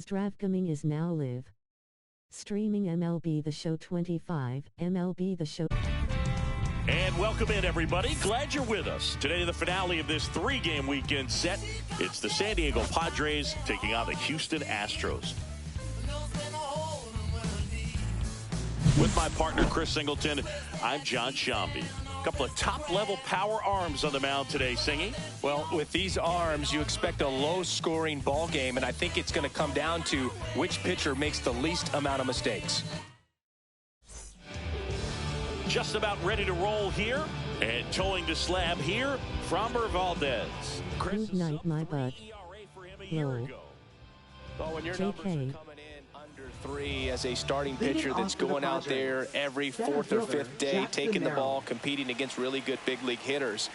DraftKings is now live. Streaming MLB The Show 25, MLB The Show. And welcome in, everybody. Glad you're with us. Today, the finale of this three-game weekend set. It's the San Diego Padres taking on the Houston Astros. With my partner, Chris Singleton, I'm John Shambi. A couple of top-level power arms on the mound today, Singy. Well, with these arms, you expect a low-scoring ball game, and I think it's going to come down to which pitcher makes the least amount of mistakes. Just about ready to roll here, and towing the slab here, Framber Valdez. Good night, my bud. Roll. Well, when your numbers are coming in under 3 as a starting pitcher that's going out there every 4th or 5th day, taking the ball, competing against really good big league hitters,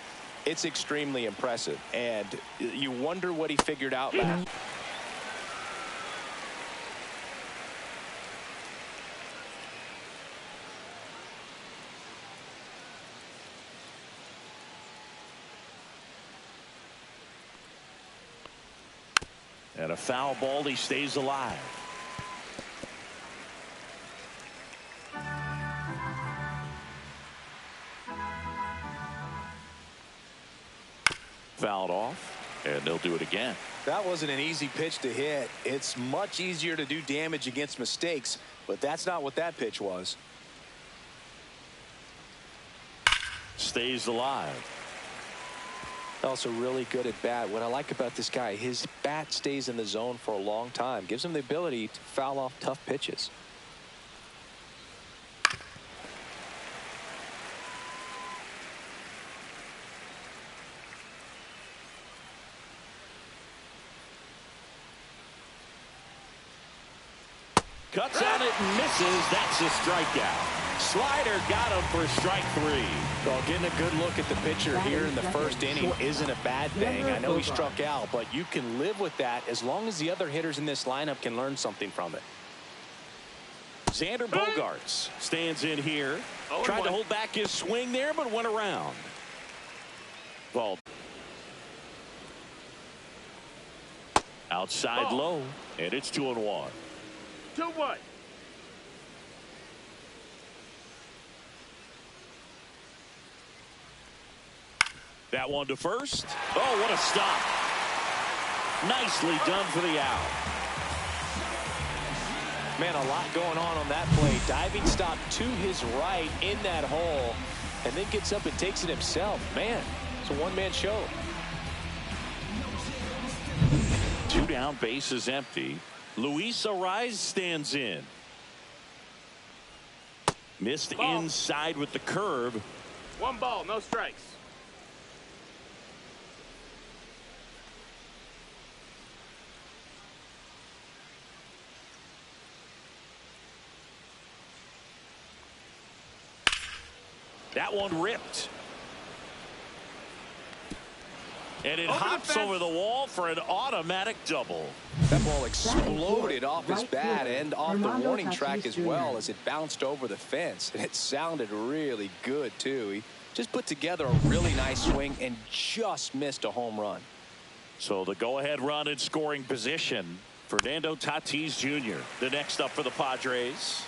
it's extremely impressive. And you wonder what he figured out last. And a foul ball, he stays alive. Fouled off, and they'll do it again. That wasn't an easy pitch to hit. It's much easier to do damage against mistakes, but that's not what that pitch was. Stays alive. Also really good at bat. What I like about this guy, his bat stays in the zone for a long time. Gives him the ability to foul off tough pitches. Cuts on it and misses. That's a strikeout. Slider got him for strike 3. Well, getting a good look at the pitcher here in the first inning isn't a bad thing. I know he struck out, but you can live with that as long as the other hitters in this lineup can learn something from it. Xander Bogaerts stands in here. Tried to hold back his swing there, but went around. Ball. Outside low, and it's 2-1. 2-1. That one to first. Oh, what a stop. Nicely done for the out. Man, a lot going on that play. Diving stop to his right in that hole, and then gets up and takes it himself. Man, it's a one-man show. 2 down, base is empty. Luis Arraez stands in. Missed inside with the curve. 1 ball, no strikes. That one ripped. And it hops over the wall for an automatic double. That ball exploded off his bat and off the warning track as well as it bounced over the fence. And it sounded really good, too. He just put together a really nice swing and just missed a home run. So the go-ahead run in scoring position. Fernando Tatis Jr., the next up for the Padres.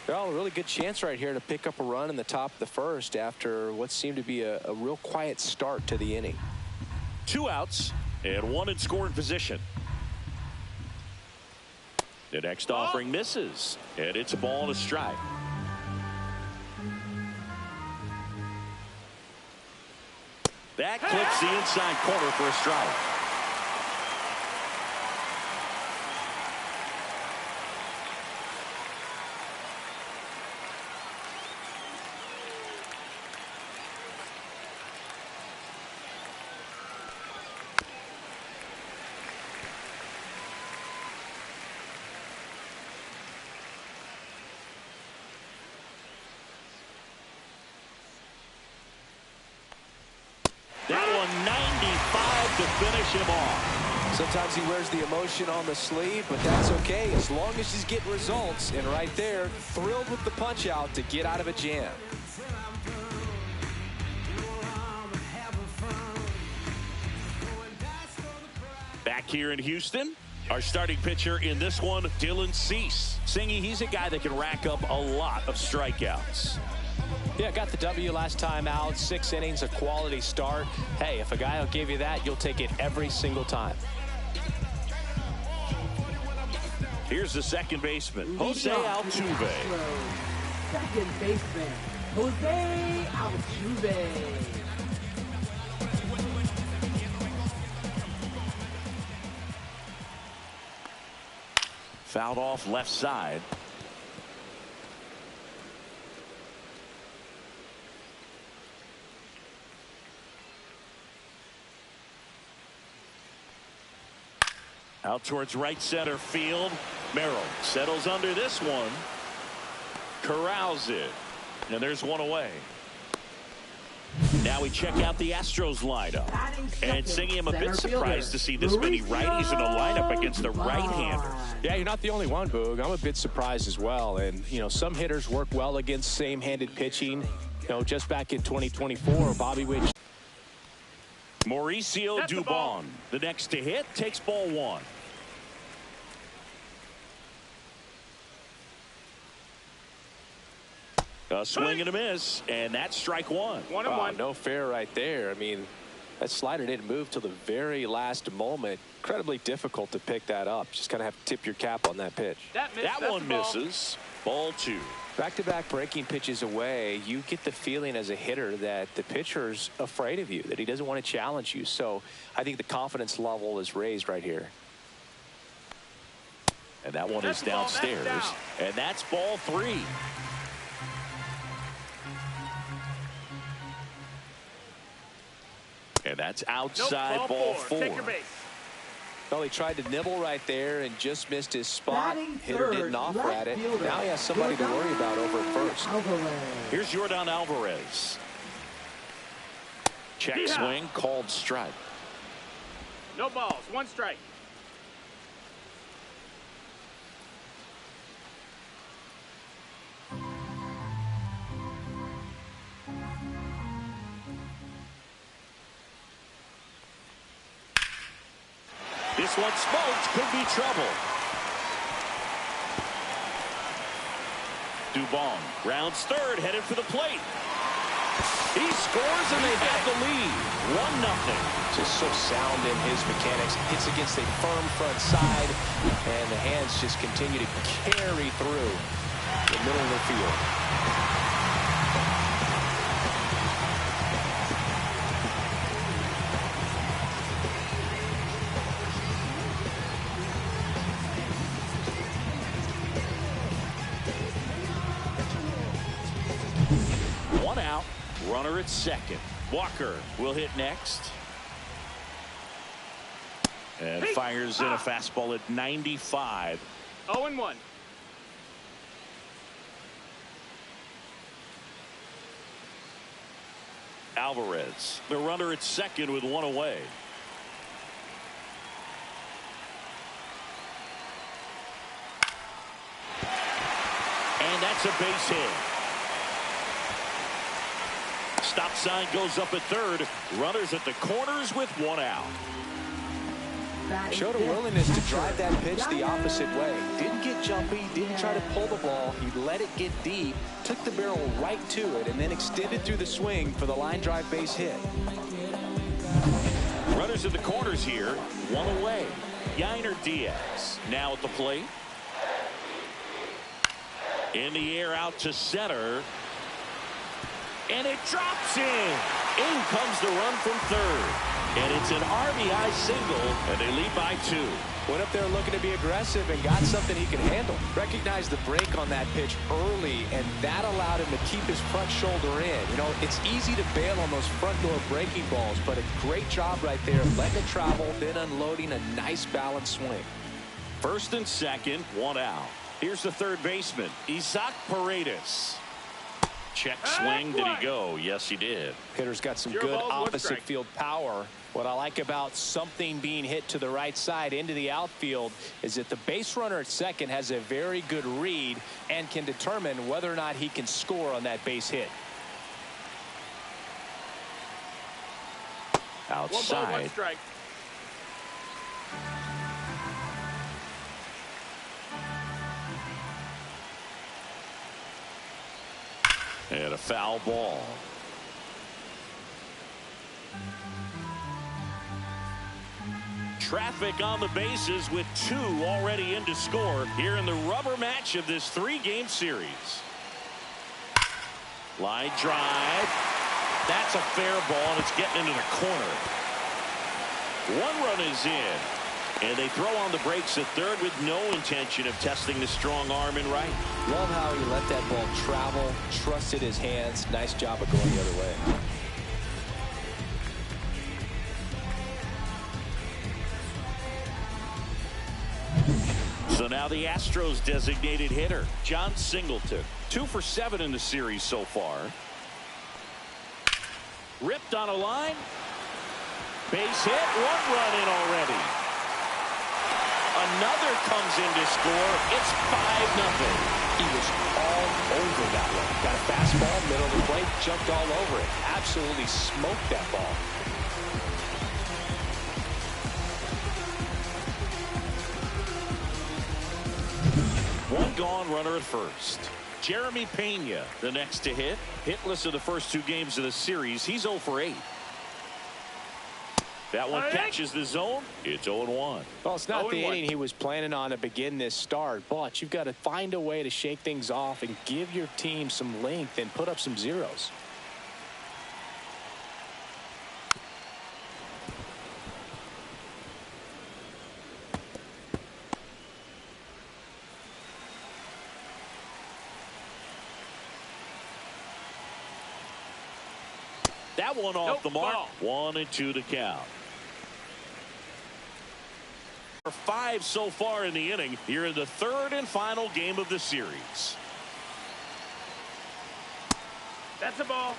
Well, a really good chance right here to pick up a run in the top of the first after what seemed to be a real quiet start to the inning. 2 outs and 1 in scoring position. The next offering misses, and it's a ball and a strike. That clips the inside corner for a strike. That one 95 to finish him off. Sometimes he wears the emotion on the sleeve, but that's okay as long as he's getting results. And right there, thrilled with the punch out to get out of a jam. Back here in Houston, Our starting pitcher in this one, Dylan Cease. Singy, he's a guy that can rack up a lot of strikeouts. Yeah, got the W last time out. 6 innings, a quality start. Hey, if a guy will give you that, you'll take it every single time. Here's the second baseman, Jose Altuve. Second baseman, Jose Altuve. Fouled off left side. Out towards right center field. Merrill settles under this one. Corrals it. And there's one away. Now we check out the Astros lineup. And Singy, I'm a bit surprised to see this many righties in a lineup against the right-handers. Yeah, you're not the only one, Boog. I'm a bit surprised as well. And, you know, some hitters work well against same-handed pitching. You know, just back in 2024, Bobby Witt. Mauricio Dubon, the next to hit, takes ball one. A swing and a miss, and that's strike one. 1-1. No fair right there. I mean, that slider didn't move till the very last moment. Incredibly difficult to pick that up. Just kind of have to tip your cap on that pitch. That one misses. Ball two. Back-to-back breaking pitches away, you get the feeling as a hitter that the pitcher's afraid of you, that he doesn't want to challenge you. So I think the confidence level is raised right here. And that one is downstairs. And that's ball three. And that's outside ball four. Take your base. Well, he tried to nibble right there and just missed his spot. Hitter didn't offer at it. Now he has somebody to worry about over at first. Here's Yordan Alvarez. Check swing, called strike. No balls, 1 strike. This one smoked, could be trouble. Dubon rounds third, headed for the plate. He scores and they have the lead. 1-0. Just so sound in his mechanics. Hits against a firm front side, and the hands just continue to carry through the middle of the field. Runner at second. Walker will hit next. And fires in a fastball at 95. 0-1. Alvarez, the runner at second with one away. And that's a base hit. Stop sign goes up at third. Runners at the corners with one out. Showed a willingness to drive that pitch the opposite way. Didn't get jumpy, didn't try to pull the ball. He let it get deep, took the barrel right to it, and then extended through the swing for the line drive base hit. Runners at the corners here, one away. Yainer Diaz now at the plate. In the air out to center. And it drops in. In comes the run from third. And it's an RBI single, and they lead by 2. Went up there looking to be aggressive and got something he can handle. Recognized the break on that pitch early, and that allowed him to keep his front shoulder in. You know, it's easy to bail on those front door breaking balls, but a great job right there, letting it travel, then unloading a nice balanced swing. First and second, one out. Here's the third baseman, Isaac Paredes. Check swing. Did he go? Yes, he did. Hitter's got some good opposite field power. What I like about something being hit to the right side into the outfield is that the base runner at second has a very good read and can determine whether or not he can score on that base hit. Outside. 1 strike. And a foul ball. Traffic on the bases with 2 already in to score here in the rubber match of this 3-game series. Line drive. That's a fair ball, and it's getting into the corner. 1 run is in, and they throw on the brakes at third with no intention of testing the strong arm in right. Love how he let that ball travel, trusted his hands. Nice job of going the other way. So now the Astros designated hitter, John Singleton. 2 for 7 in the series so far. Ripped on a line. Base hit. 1 run in already. Another comes in to score. It's 5-0. He was all over that one. Got a fastball, middle of the plate, jumped all over it. Absolutely smoked that ball. One gone, runner at first. Jeremy Pena, the next to hit. Hitless of the first 2 games of the series. He's 0 for 8. That one catches the zone. It's 0-1. Well, it's not the inning he was planning on to begin this start, but you've got to find a way to shake things off and give your team some length and put up some zeros. That one off the mark. 1-2 to count. 5 so far in the inning here in the 3rd and final game of the series. That's a ball.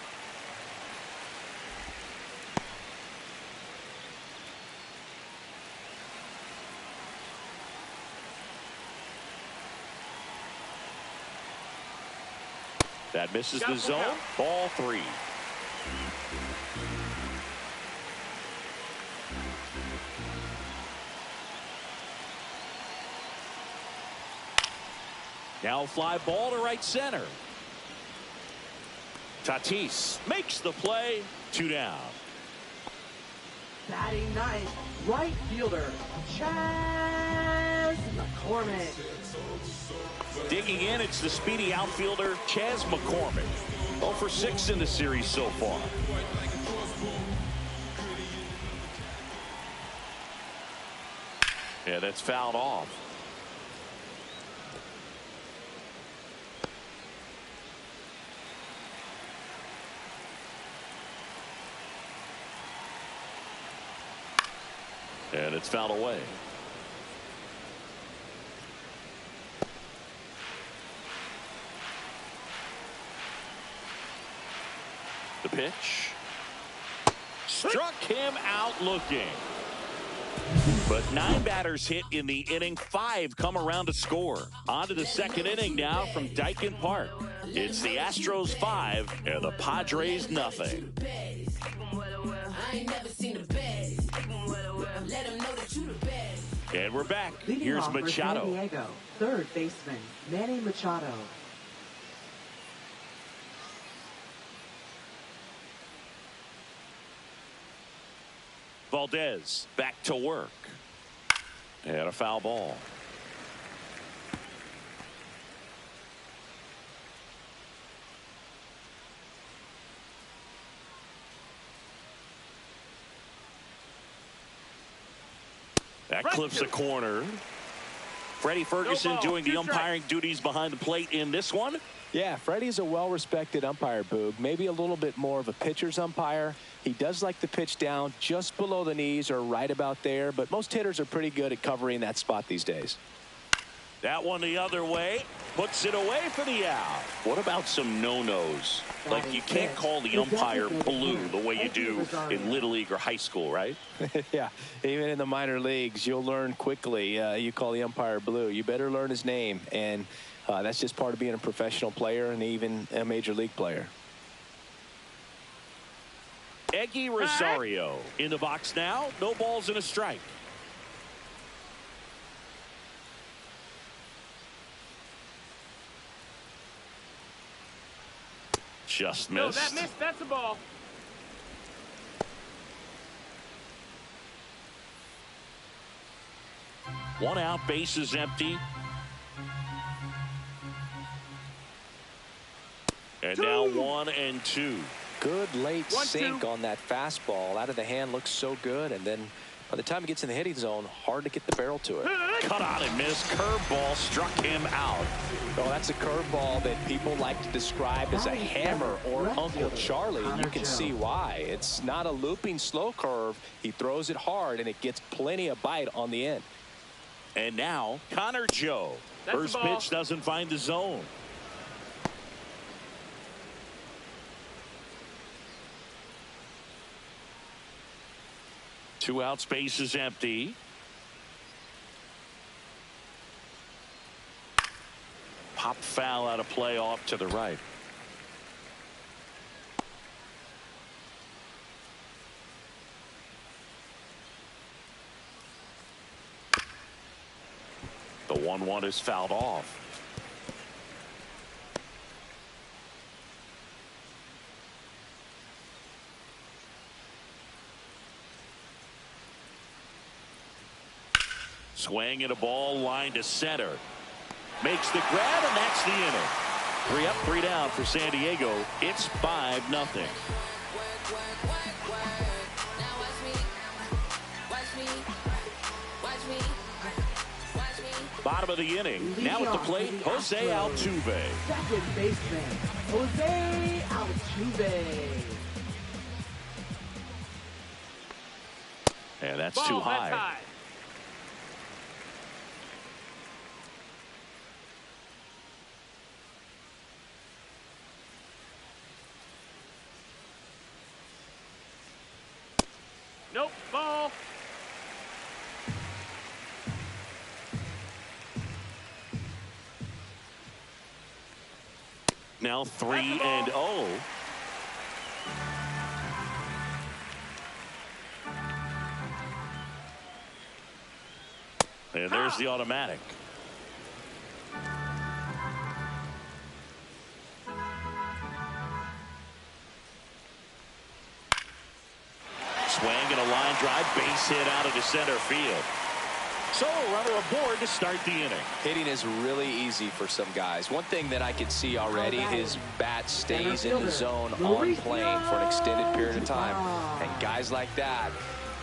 That misses the zone. Ball 3. Now fly ball to right center. Tatis makes the play. 2 down. Batting ninth, right fielder, Chas McCormick. Digging in, it's the speedy outfielder, Chas McCormick. 0 for 6 in the series so far. Yeah, that's fouled off. And it's fouled away. The pitch. Struck him out looking. But 9 batters hit in the inning. 5 come around to score. On to the 2nd inning now from Dyken Park. It's the Astros 5 and the Padres nothing. And we're back. Leading Here's off for Machado. San Diego, third baseman, Manny Machado. Valdez back to work. And a foul ball. That clips the corner. Freddie Ferguson doing the umpiring duties behind the plate in this one. Yeah, Freddie's a well-respected umpire, Boog. Maybe a little bit more of a pitcher's umpire. He does like the pitch down just below the knees or right about there, but most hitters are pretty good at covering that spot these days. That one the other way. Puts it away for the out. What about some no-nos? Like you can't call the umpire blue the way you do in Little League or high school, right? Yeah, even in the minor leagues, you'll learn quickly. You call the umpire blue. You better learn his name, and that's just part of being a professional player and even a major league player. Eggy Rosario in the box now. No balls and a strike. Just No, missed. that missed. That's a ball. One out, bases empty. And now 1-2. Good late 1-2. sink on that fastball. Out of the hand, looks so good. And then by the time he gets in the hitting zone, hard to get the barrel to it. Cut on and missed. Curveball struck him out. Oh, that's a curveball that people like to describe as a hammer or Uncle Charlie. And you can see why. It's not a looping slow curve. He throws it hard, and it gets plenty of bite on the end. And now Connor Joe. That's First the ball. pitch doesn't find the zone. Two outs, base is empty. Pop foul out of play off to the right. The 1-1 is fouled off. Swing and a ball line to center. Makes the grab, and that's the inning. 3 up, 3 down for San Diego. It's 5-0. Bottom of the inning. Now at the plate, Jose Altuve. Second baseman, Jose Altuve. And that's Ball, too that's high. high. Nope, ball. Now 3-0. And there's the automatic. Swing and a line drive, base hit out into center field. So a runner aboard to start the inning. Hitting is really easy for some guys. One thing that I can see already, his bat stays in the zone on plane for an extended period of time. And guys like that,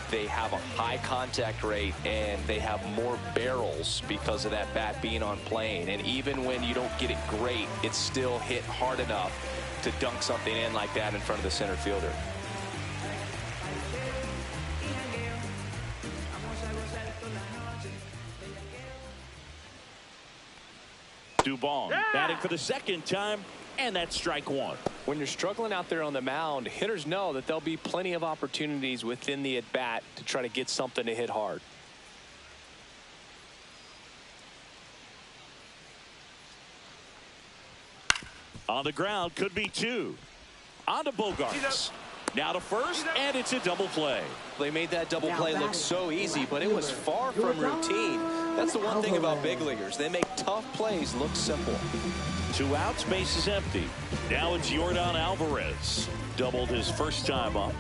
they have a high contact rate and they have more barrels because of that bat being on plane. And even when you don't get it great, it's still hit hard enough to dunk something in like that in front of the center fielder. Dubon batting for the second time, and that's strike one. When you're struggling out there on the mound, hitters know that there'll be plenty of opportunities within the at-bat to try to get something to hit hard. On the ground, could be two. On to Bogarts. Now to first, and it's a double play. They made that double play look so easy, but it was far from routine. That's the one thing about big leaguers. They make tough plays look simple. 2 outs, base is empty. Now it's Yordan Alvarez. Doubled his first time up.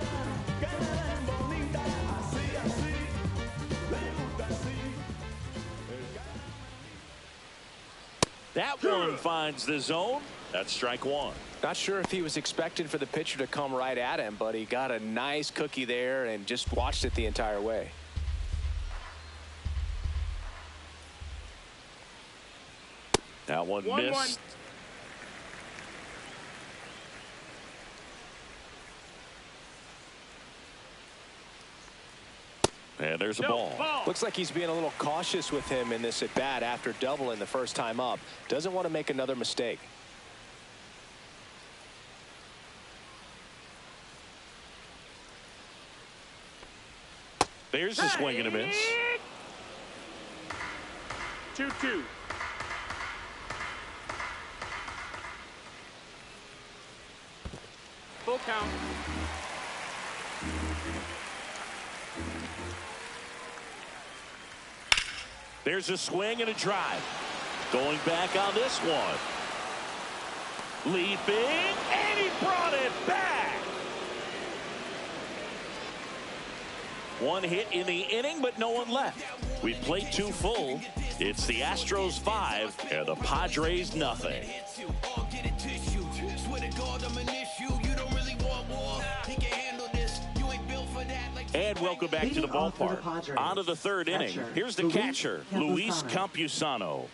That one finds the zone. That's strike one. Not sure if he was expecting for the pitcher to come right at him, but he got a nice cookie there and just watched it the entire way. That one missed. And there's a ball. Looks like he's being a little cautious with him in this at bat after doubling the first time up. Doesn't want to make another mistake. There's a swing and a miss. 2-2. Full count. There's a swing and a drive. Going back on this one. Leaping, and he One hit in the inning, but no one left. We played 2 full. It's the Astros 5 and the Padres nothing. And welcome back to the ballpark. On to the 3rd inning. Here's the catcher, Luis Campusano.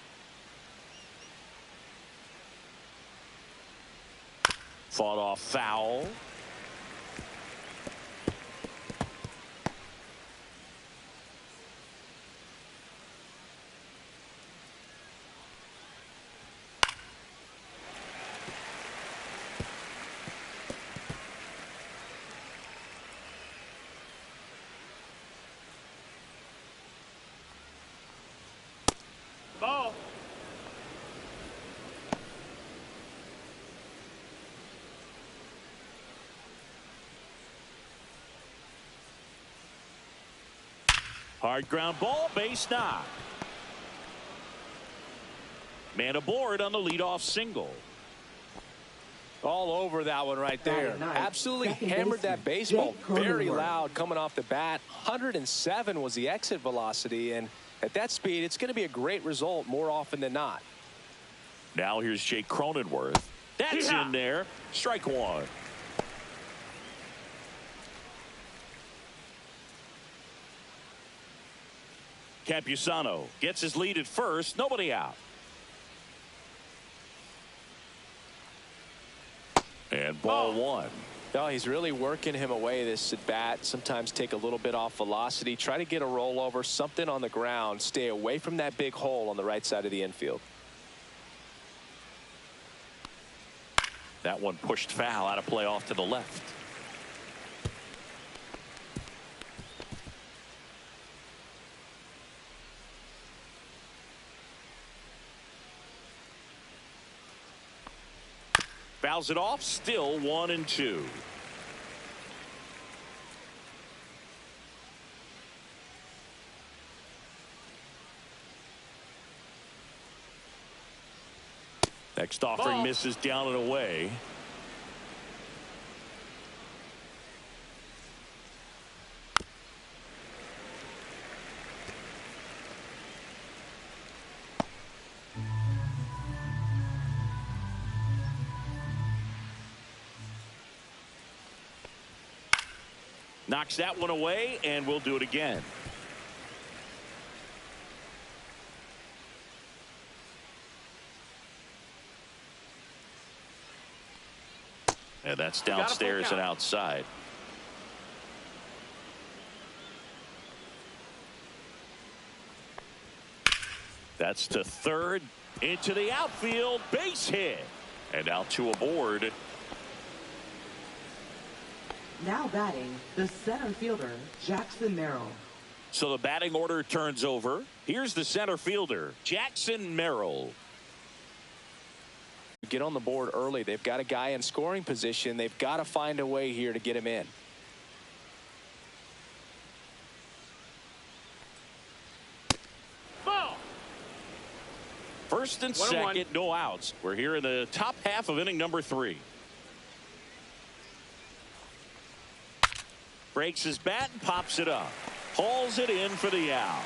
Fought off foul. Ball. Hard ground ball, base knock. Man aboard on the leadoff single. All over that one right there. Absolutely hammered that baseball. Very loud coming off the bat. 107 was the exit velocity, and at that speed, it's going to be a great result more often than not. Now here's Jake Cronenworth. That's in there. Strike 1. Campusano gets his lead at first. Nobody out. And ball 1. No, he's really working him away this at bat. Sometimes take a little bit off velocity. Try to get a rollover, something on the ground. Stay away from that big hole on the right side of the infield. That one pushed foul, out of play off to the left. Fouls it off, still 1-2. Next offering misses down and away. Knocks that one away, and we'll do it again. And that's downstairs and outside. That's to third, into the outfield, base hit. And out to aboard. Now batting, the center fielder, Jackson Merrill. So the batting order turns over. Here's the center fielder, Jackson Merrill. Get on the board early. They've got a guy in scoring position. They've got to find a way here to get him in. Ball. First and second, no outs. We're here in the top half of inning number 3. Breaks his bat and pops it up. Hauls it in for the out.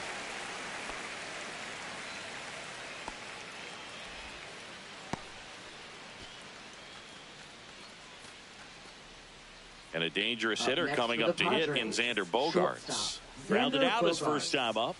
And a dangerous hitter coming up to hit in Xander Bogaerts. Grounded out his first time up.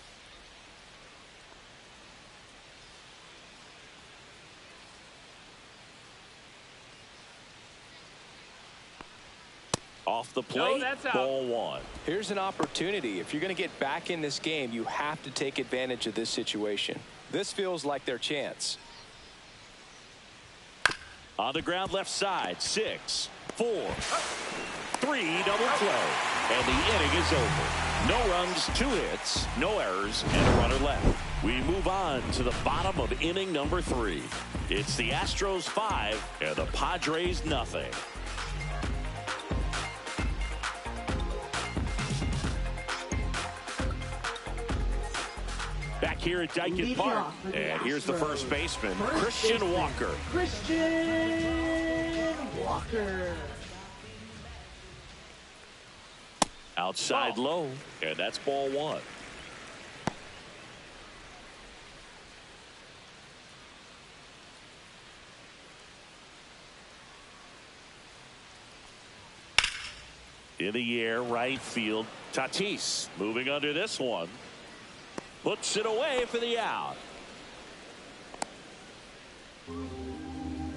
Off the plate, ball 1. Here's an opportunity. If you're going to get back in this game, you have to take advantage of this situation. This feels like their chance. On the ground left side, 6, 4, 3, double play. And the inning is over. No runs, 2 hits, no errors, and a runner left. We move on to the bottom of inning number 3. It's the Astros 5 and the Padres nothing. Back here at Dyken Park, and here's the first baseman, Christian Walker. Christian Walker. Outside low, and that's ball one. In the air, right field. Tatis moving under this one. Puts it away for the out.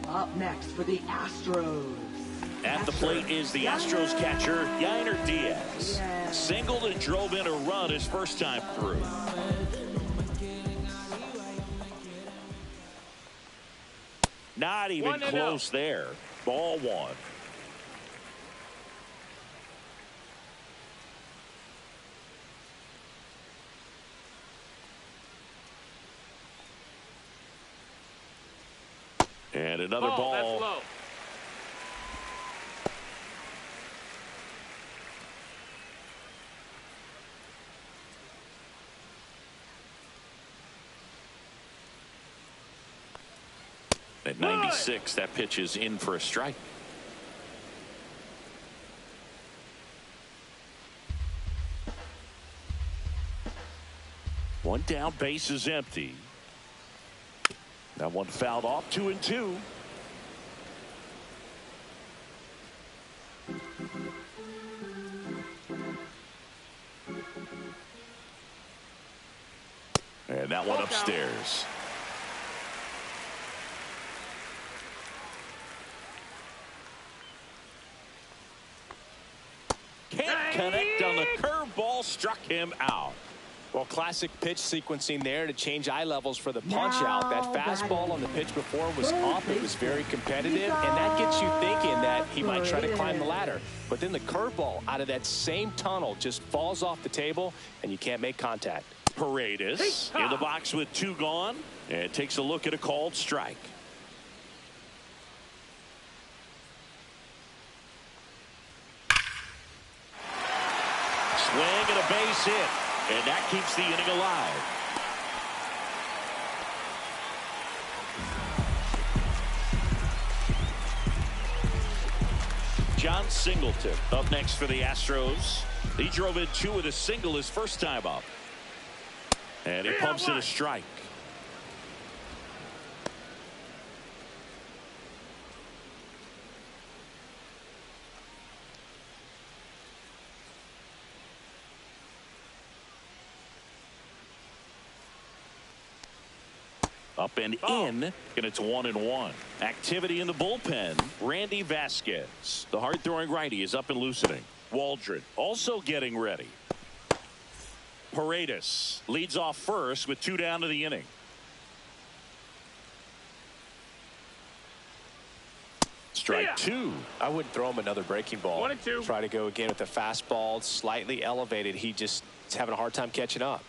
Up next for the Astros. At the plate is the Astros catcher, Yainer Diaz. Singled and drove in a run his first time through. Not even close there. Ball one. And another ball. That's low. At 96, that pitch is in for a strike. One down, base is empty. That one fouled off, 2-2. And that one upstairs. Can't connect on the curveball, struck him out. Well, classic pitch sequencing there to change eye levels for the punch out. That fastball on the pitch before was up. It was very competitive, and that gets you thinking that he might try to climb the ladder. But then the curveball out of that same tunnel just falls off the table, and you can't make contact. Paredes in the box with two gone, and takes a look at a called strike. Swing and a base hit. And that keeps the inning alive. John Singleton up next for the Astros. He drove in two with a single his first time up. And he pumps in a strike. Up and in, and it's 1-1. Activity in the bullpen. Randy Vasquez, the hard-throwing righty, is up and loosening. Waldron also getting ready. Paredes leads off first with two down to the inning. Strike two. I wouldn't throw him another breaking ball. 1-2. Try to go again with the fastball, slightly elevated. He just is having a hard time catching up.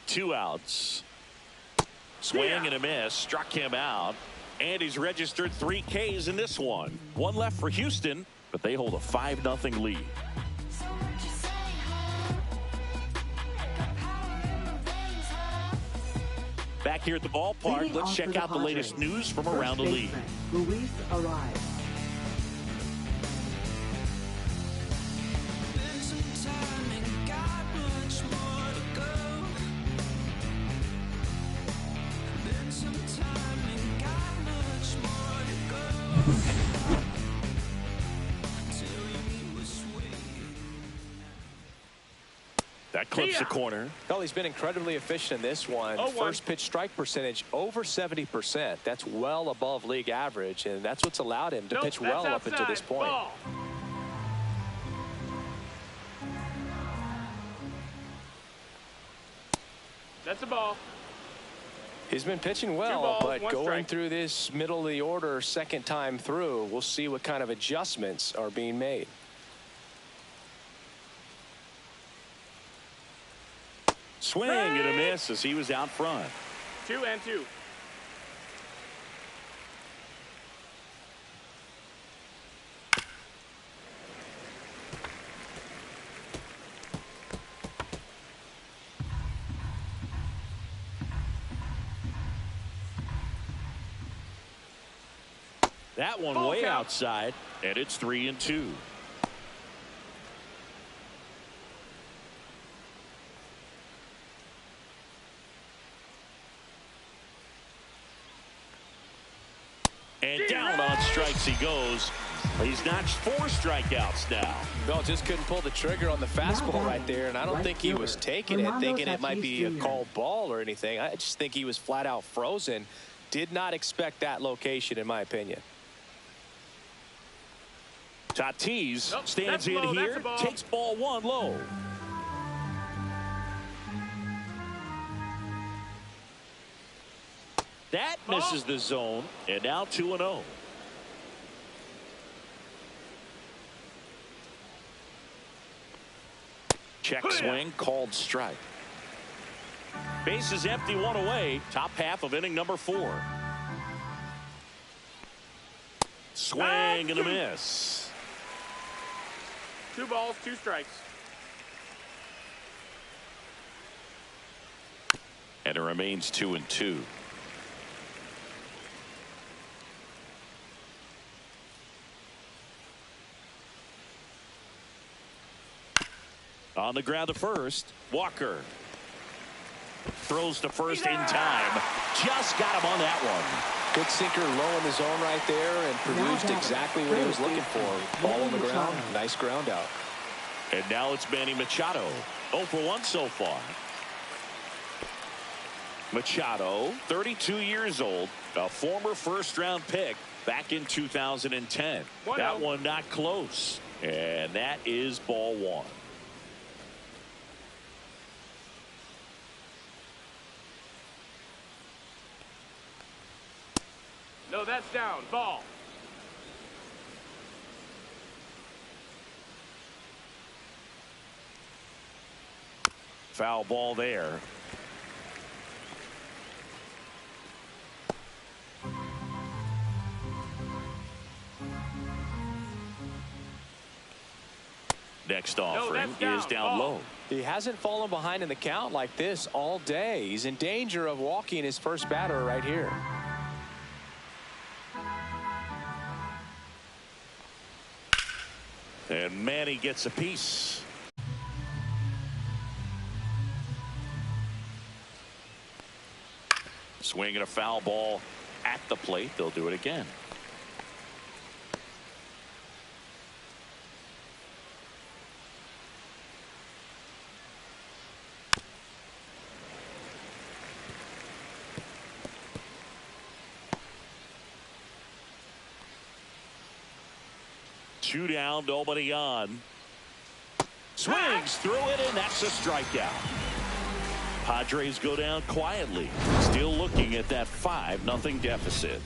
Two outs. Swing and a miss. Struck him out. And he's registered 3 Ks in this one. One left for Houston, but they hold a 5-0 lead. Back here at the ballpark, let's check out the latest news from around the league. Luis arrives. That clips the corner. Well, he's been incredibly efficient in this one. First pitch strike percentage over 70%. That's well above league average, and that's what's allowed him to pitch well up until this point. Ball. That's a ball. He's been pitching well, balls, but one going strike. through this middle of the order second time through, we'll see what kind of adjustments are being made. Swing and a miss as he was out front. 2-2. That one Ball way count. outside, and it's 3-2. And down on strikes he goes. He's notched 4 strikeouts now. Bell just couldn't pull the trigger on the fastball right there, and I don't think he was taking it, thinking it might be a called ball or anything. I just think he was flat out frozen. Did not expect that location, in my opinion. Tatis Nope, stands that's in low, that's here, a ball. takes ball 1 low. That misses the zone, and now 2-0. Check swing, called strike. Base is empty, 1 away. Top half of inning number 4. Swing and a miss. 2 balls, 2 strikes. And it remains 2-2. On the ground to first, Walker throws to first in time. Just got him on that one. Good sinker low in the zone right there and produced exactly what he was looking for. Ball on the ground, nice ground out. And now it's Manny Machado. 0 for 1 so far. Machado, 32 years old, a former first-round pick back in 2010. That one not close. And that is ball 1. No, that's down. Ball. Foul ball there. Next offering is down low. He hasn't fallen behind in the count like this all day. He's in danger of walking his first batter right here. And Manny gets a piece. Swinging a foul ball at the plate. They'll do it again. Two down, nobody on. Swings through it, and that's a strikeout. Padres go down quietly, still looking at that 5-0 deficit.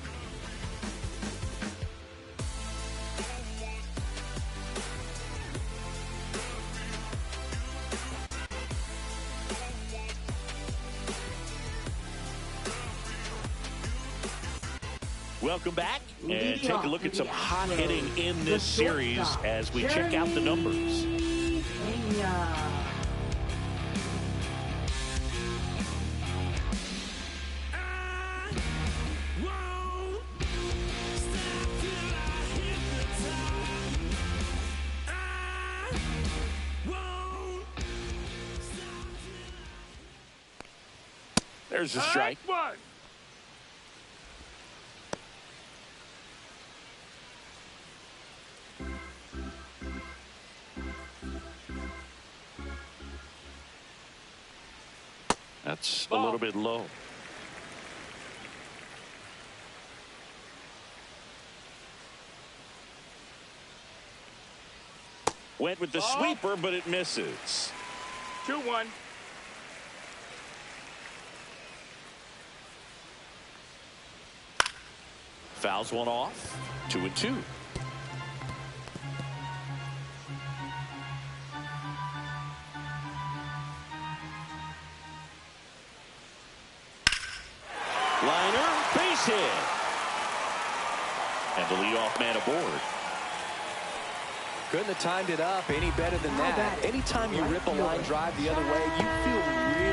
Welcome back, and take a look at some hot hitting in this series as we check out the numbers. There's a strike. One. That's a little bit low. Went with the sweeper, but it misses. 2-1. Fouls one off. 2-2. Liner, base hit. And the leadoff man aboard. Couldn't have timed it up any better than that. Anytime you rip a line drive the other way, you feel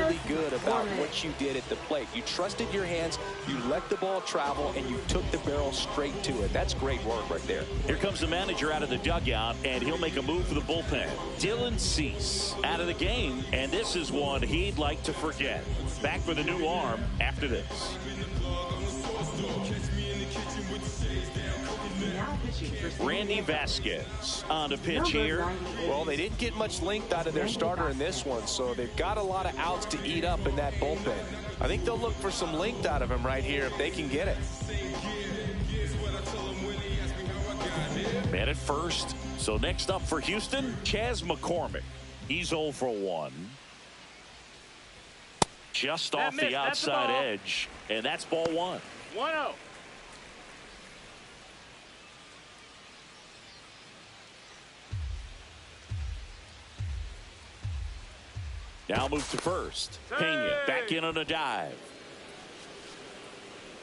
really really good about what you did at the plate. You trusted your hands, you let the ball travel, and you took the barrel straight to it. That's great work right there. Here comes the manager out of the dugout, and he'll make a move for the bullpen. Dylan Cease out of the game, and this is one he'd like to forget. Back with a new arm after this. Randy Vasquez on to pitch here. Well, they didn't get much length out of their starter in this one, so they've got a lot of outs to eat up in that bullpen. I think they'll look for some length out of him right here if they can get it. Man at first. So next up for Houston, Chas McCormick. He's 0 for 1. Just off the outside edge, and that's ball 1. 1-0. Now move to first. Pena back in on a dive.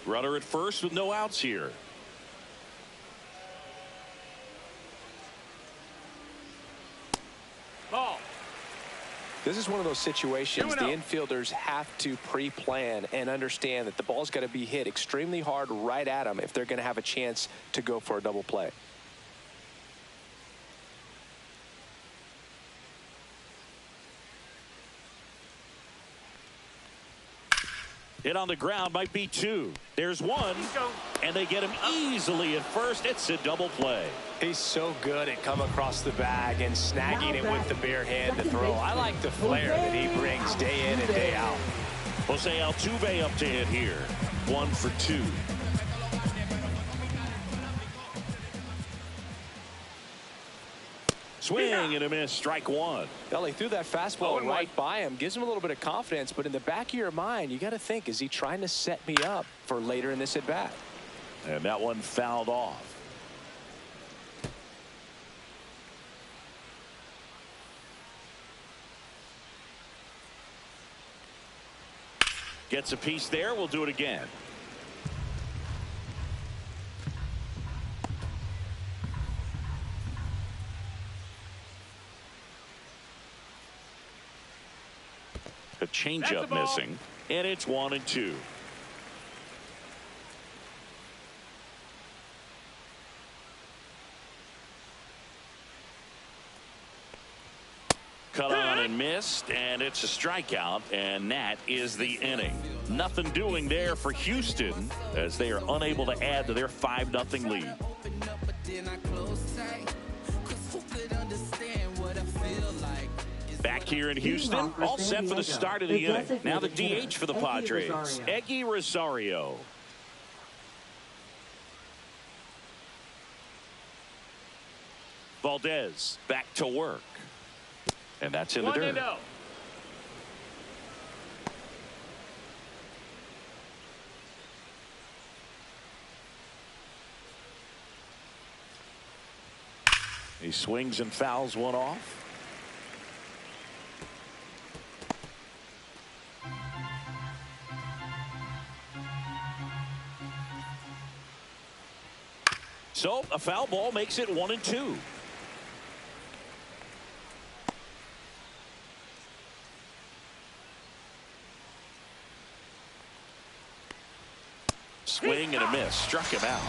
Runner at first with no outs here. Ball. This is one of those situations the infielders have to pre-plan and understand that the ball's got to be hit extremely hard right at them if they're going to have a chance to go for a double play. Hit on the ground, might be 2. There's 1, and they get him easily at first. It's a double play. He's so good at coming across the bag and snagging it with the bare hand to throw. I like the flair that he brings day in and day out. Jose Altuve up to hit here. 1 for 2. Swing and a miss, strike 1. Well, he threw that fastball right by him. Gives him a little bit of confidence, but in the back of your mind, you got to think, is he trying to set me up for later in this at-bat? And that one fouled off. Gets a piece there. We'll do it again. A changeup missing, and it's 1-2. Cut on and missed, and it's a strikeout, and that is the inning. Nothing doing there for Houston as they are unable to add to their 5-0 lead. Back here in Houston, all set for the start of the inning. Now the DH for the Padres, Eggy Rosario. Valdez back to work. And that's in the dirt. 1-0. He swings and fouls one off. So a foul ball makes it 1-2. Swing and a miss, struck him out.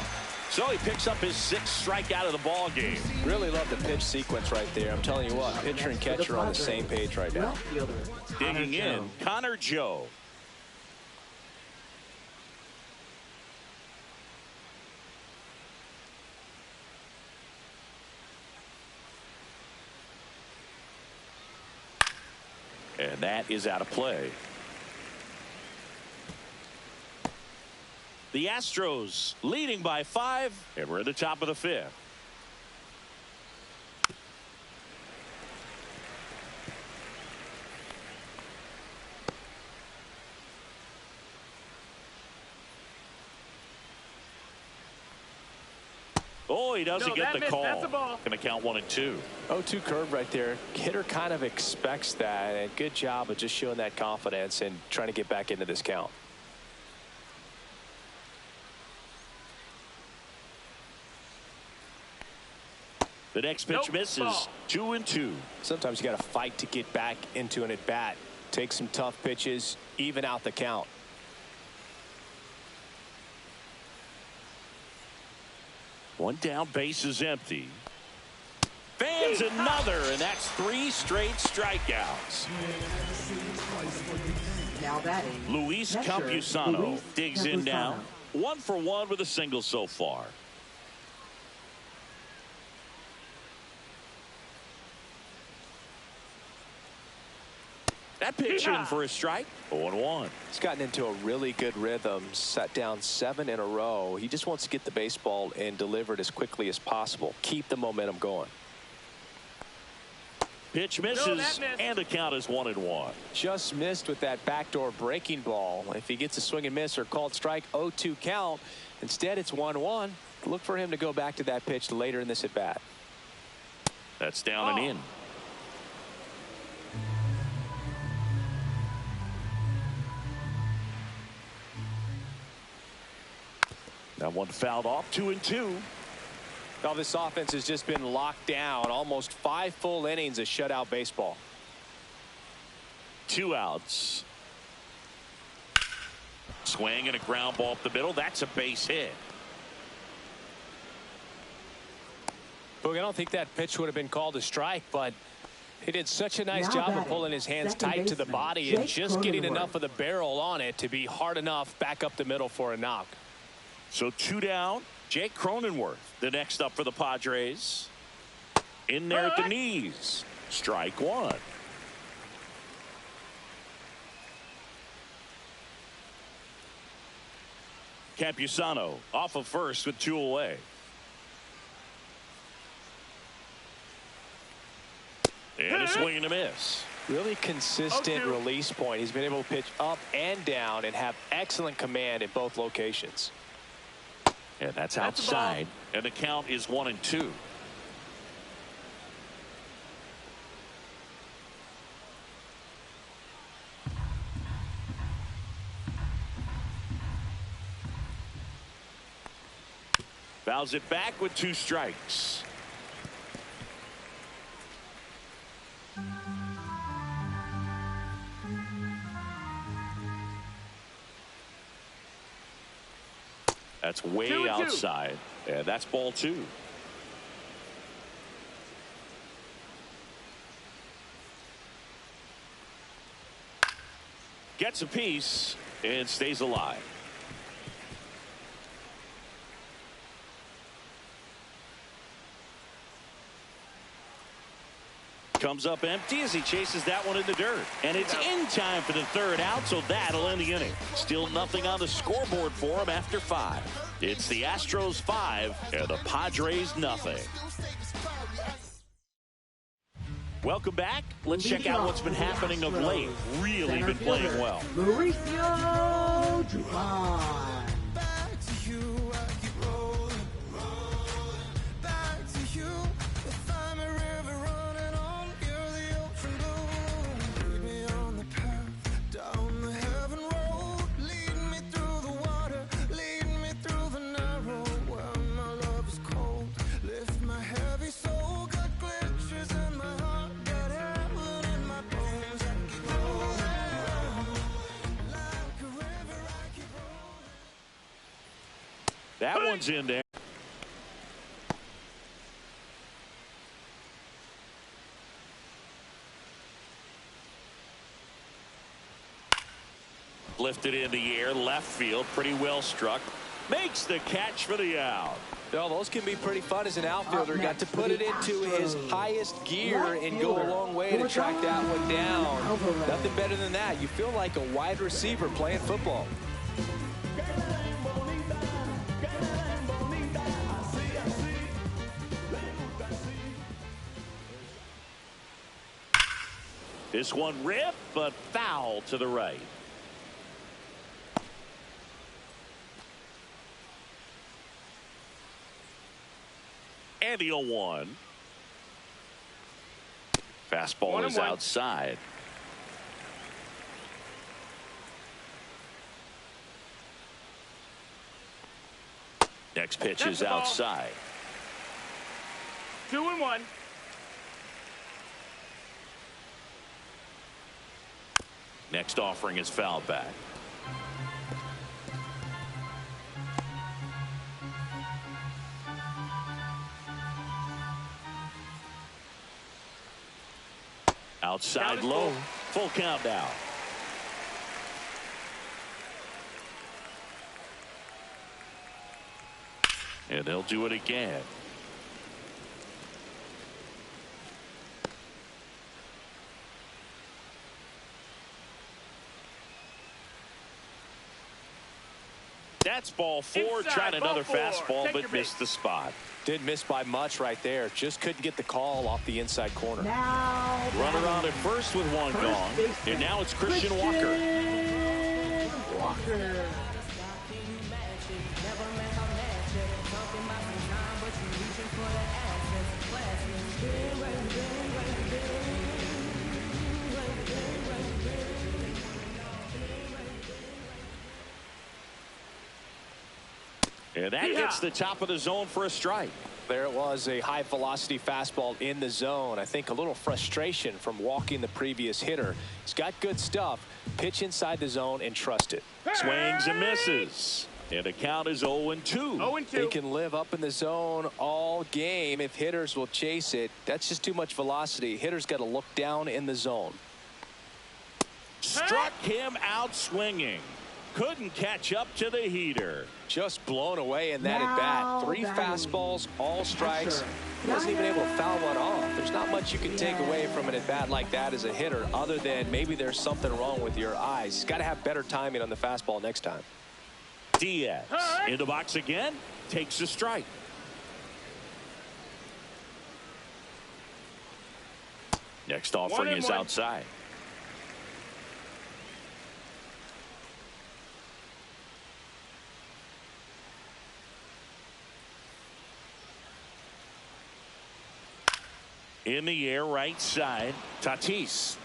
So he picks up his 6th strikeout of the ball game. Really love the pitch sequence right there. I'm telling you what, pitcher and catcher on the same page right now. Digging in, Connor Joe. And that is out of play. The Astros leading by 5, and we're at the top of the 5th. Oh, he doesn't get the call. That's a ball. Going to count 1-2. 0-2 curve right there. Hitter kind of expects that, and good job of just showing that confidence and trying to get back into this count. The next pitch misses. 2-2. Sometimes you got to fight to get back into an at-bat Take some tough pitches, even out the count. One down, base is empty. Fans another, and that's 3 straight strikeouts. Now batting, Luis catcher, Campusano Luis digs in now. Campusano. 1 for 1 with a single so far. That pitch in for a strike. 0-1. He's gotten into a really good rhythm, set down 7 in a row. He just wants to get the baseball and deliver it as quickly as possible. Keep the momentum going. Pitch misses, and the count is 1-1. Just missed with that backdoor breaking ball. If he gets a swing and miss or called strike, 0-2 count. Instead, it's 1-1. Look for him to go back to that pitch later in this at bat. That's down and in. That one fouled off. 2-2. Now this offense has just been locked down. Almost 5 full innings of shutout baseball. 2 outs. Swing and a ground ball up the middle. That's a base hit. Boog, I don't think that pitch would have been called a strike, but he did such a nice job of pulling his hands tight to the body and just getting enough of the barrel on it to be hard enough back up the middle for a knock. So 2 down. Jake Cronenworth, the next up for the Padres. In there at the knees. Strike 1. Campusano off of first with 2 away. And a swing and a miss. Really consistent release point. He's been able to pitch up and down and have excellent command in both locations. And that's outside. And the count is 1-2. Fouls it back with 2 strikes. That's way outside. And that's ball 2. Gets a piece and stays alive. Comes up empty as he chases that one in the dirt. And it's in time for the 3rd out, so that'll end the inning. Still nothing on the scoreboard for him after 5. It's the Astros 5 and the Padres nothing. Welcome back. Let's check out what's been happening of late. Really been playing well. Mauricio Dupont. That one's in there. Lifted in the air, left field, pretty well struck. Makes the catch for the out. Well, those can be pretty fun as an outfielder. Got to put it into his highest gear and go a long way to track that one down. Nothing better than that. You feel like a wide receiver playing football. This one ripped, but foul to the right. And the 0-1. Fastball is outside. Next pitch is outside. 2-1. Next offering is fouled back. Outside low. Full count now. And they'll do it again. That's ball four. Tried another fastball, but missed the spot. Did miss by much right there. Just couldn't get the call off the inside corner. Now Runner on at first with one gone. And now it's Christian Walker. Walker. And that hits the top of the zone for a strike. There it was, a high velocity fastball in the zone. I think a little frustration from walking the previous hitter. He's got good stuff. Pitch inside the zone and trust it. Swings and misses. And the count is 0-2. 0-2. They can live up in the zone all game if hitters will chase it. That's just too much velocity. Hitters got to look down in the zone. Struck him out swinging. Couldn't catch up to the heater. Just blown away in that at bat. 3 fastballs, all strikes. He wasn't even able to foul one off. There's not much you can take away from an at bat like that as a hitter, other than maybe there's something wrong with your eyes. He's got to have better timing on the fastball next time. Diaz in the box again, takes a strike. Next offering is outside. In the air, right side, Tatis.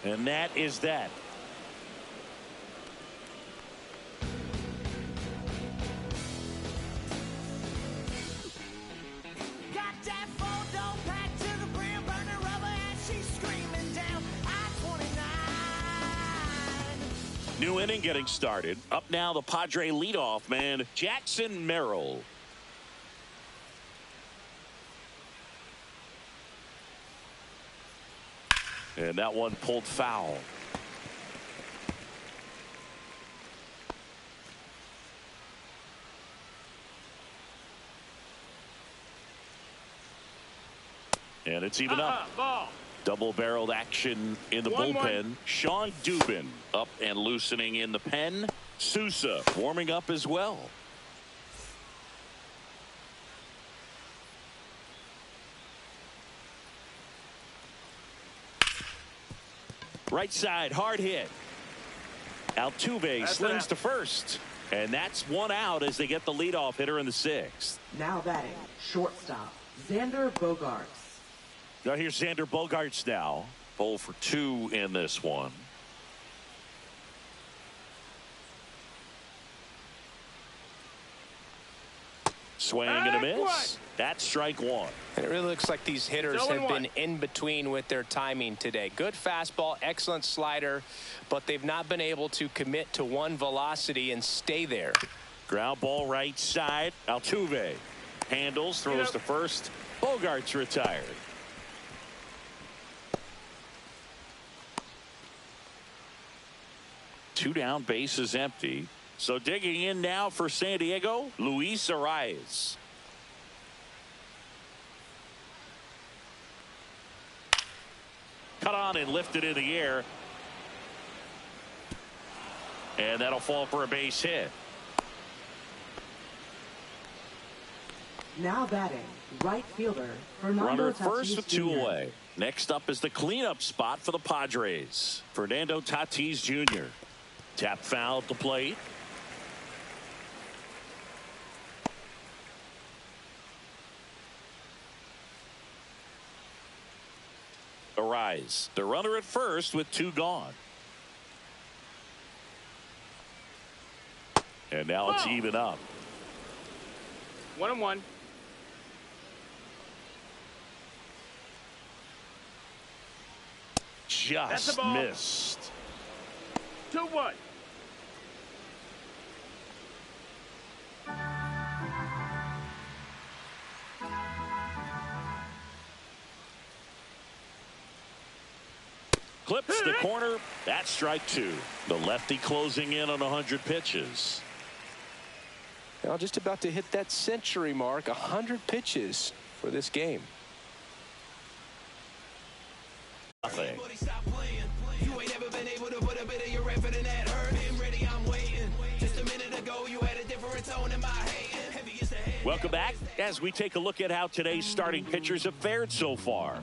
And that is that. Got that photo packed to the brim, burning rubber, and she's screaming down I-29. New inning getting started. Up now, the Padre leadoff man, Jackson Merrill. And that one pulled foul. And it's even up. Ball. Double-barreled action in the bullpen. Sean Dubin up and loosening in the pen. Sousa warming up as well. Right side, hard hit. Altuve slings to first. And that's one out as they get the leadoff hitter in the 6th. Now batting, shortstop, Xander Bogaerts. Now here's Xander Bogaerts now. 0 for 2 in this one. Swing and a miss. That's strike one. And it really looks like these hitters have been in between with their timing today. Good fastball, excellent slider, but they've not been able to commit to one velocity and stay there. Ground ball right side. Altuve handles, throws to first. Bogaerts retired. Two down, base is empty. So digging in now for San Diego, Luis Arias. Cut on and lifted in the air. And that'll fall for a base hit. Now batting, right fielder, Fernando Runner at Tatis first with 2 Jr. away. Next up is the cleanup spot for the Padres. Fernando Tatis Jr. Tap foul at the plate. Arise. The runner at first with 2 gone. And now it's even up. 1-1. just missed. 2-1. Clips the corner. That's strike 2. The lefty closing in on 100 pitches. Now just about to hit that century mark. 100 pitches for this game. Nothing. Welcome back as we take a look at how today's starting pitchers have fared so far.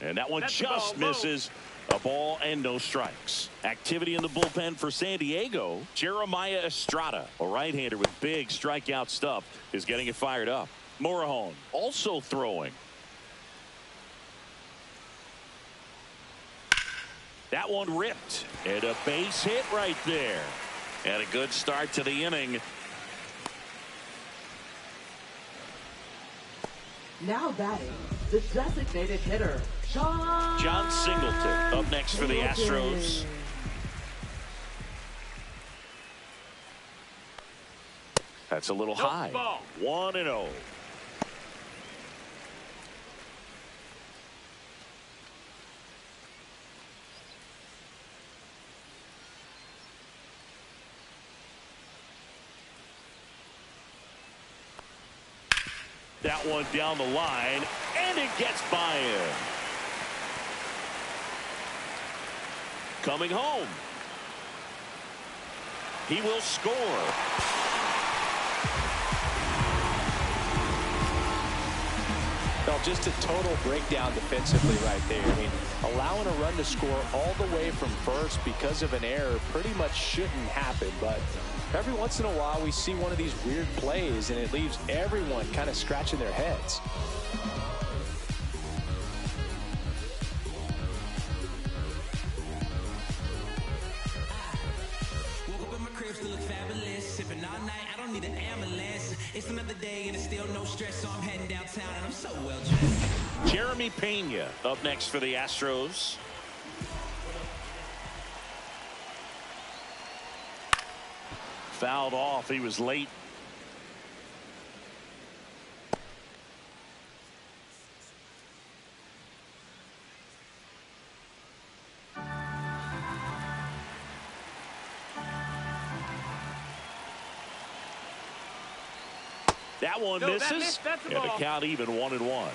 And that one just misses. A ball and no strikes. Activity in the bullpen for San Diego. Jeremiah Estrada, a right-hander with big strikeout stuff, is getting it fired up. Morejon also throwing. That one ripped. And a base hit right there. And a good start to the inning. Now batting, the designated hitter, John Singleton up next for the Astros. That's a little high. 1-0. That one down the line, and it gets by him. Coming home. He will score. Well, just a total breakdown defensively right there. I mean, allowing a run to score all the way from first because of an error pretty much shouldn't happen, but every once in a while we see one of these weird plays and it leaves everyone kind of scratching their heads. It's another day and it's still no stress, so I'm heading downtown and I'm so well dressed. Jeremy Pena up next for the Astros. Fouled off. He was late. That one misses, and the count even 1-1.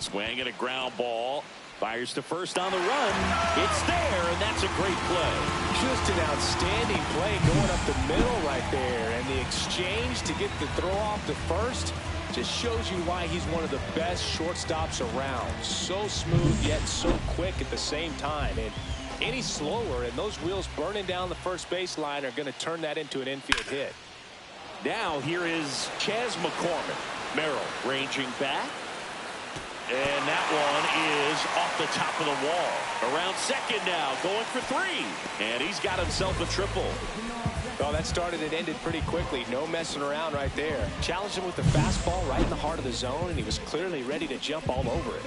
Swing and a ground ball. Fires to first on the run. It's there, and that's a great play. Just an outstanding play going up the middle right there. And the exchange to get the throw off to first just shows you why he's one of the best shortstops around. So smooth, yet so quick at the same time. And any slower, and those wheels burning down the first baseline are going to turn that into an infield hit. Now here is Chas McCormick. Merrill ranging back. And that one is off the top of the wall. Around second now, going for 3. And he's got himself a triple. Well, that started and ended pretty quickly. No messing around right there. Challenged him with the fastball right in the heart of the zone, and he was clearly ready to jump all over it.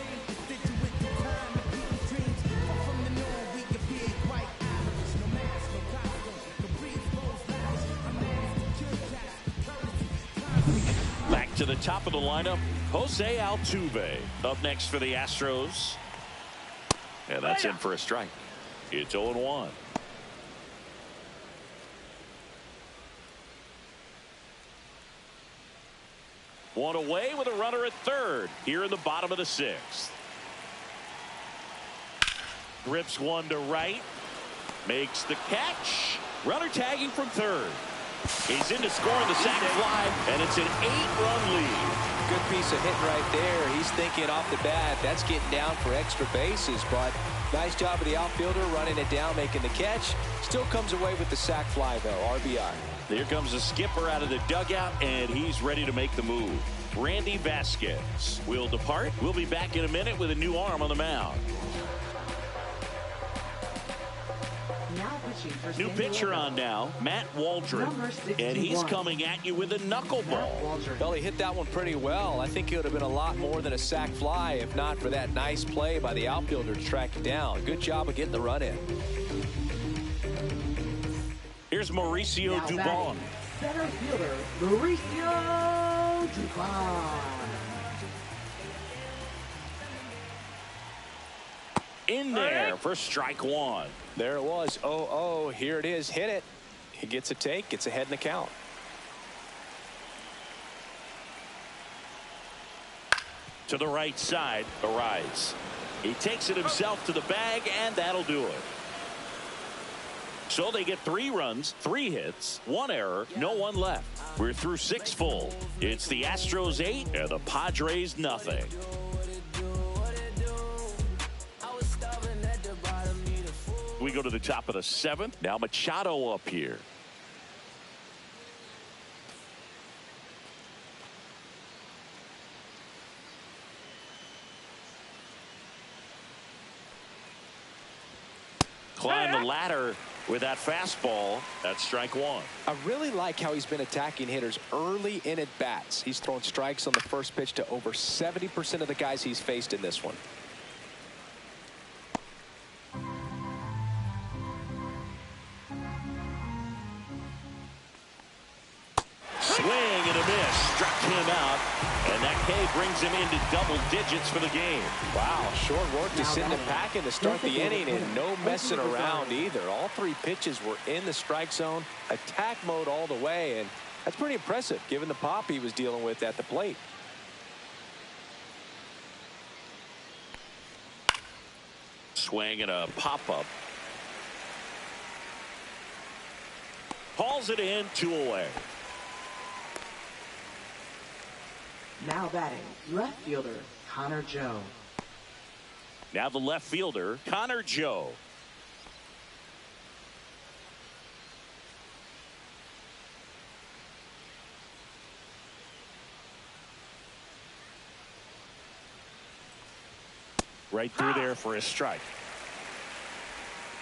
Back to the top of the lineup, Jose Altuve up next for the Astros. And that's in for a strike. It's 0-1. One away with a runner at third here in the bottom of the 6th. Grips one to right. Makes the catch. Runner tagging from third. He's into scoring the sac fly, and it's an 8-run lead. Good piece of hitting right there. He's thinking off the bat, that's getting down for extra bases, but nice job of the outfielder running it down, making the catch. Still comes away with the sac fly, though, RBI. Here comes the skipper out of the dugout, and he's ready to make the move. Randy Vasquez will depart. We'll be back in a minute with a new arm on the mound. New pitcher on now, Matt Waldron, and he's coming at you with a knuckleball. Well, he hit that one pretty well. I think it would have been a lot more than a sac fly if not for that nice play by the outfielder to track it down. Good job of getting the run in. Here's Mauricio Dubon. Center fielder, Mauricio Dubon. In there for strike one. There it was. 0-0. Here it is. Hit it. He gets a take. Gets ahead in the count. To the right side. Arise. He takes it himself to the bag, and that'll do it. So they get 3 runs, 3 hits, 1 error, no one left. We're through 6 full. It's the Astros 8 and the Padres nothing. We go to the top of the 7th. Now Machado up here. Climb the ladder with that fastball. That's strike one. I really like how he's been attacking hitters early in at bats. He's thrown strikes on the first pitch to over 70% of the guys he's faced in this one. Swing and a miss. Struck him out. And that K brings him into double digits for the game. Wow, short work to send him packing to start the inning, and no messing around either. All 3 pitches were in the strike zone, attack mode all the way, and that's pretty impressive given the pop he was dealing with at the plate. Swing and a pop-up. Hauls it in, 2 away. Now batting, left fielder, Connor Joe. Now the left fielder, Connor Joe. Right through there for a strike.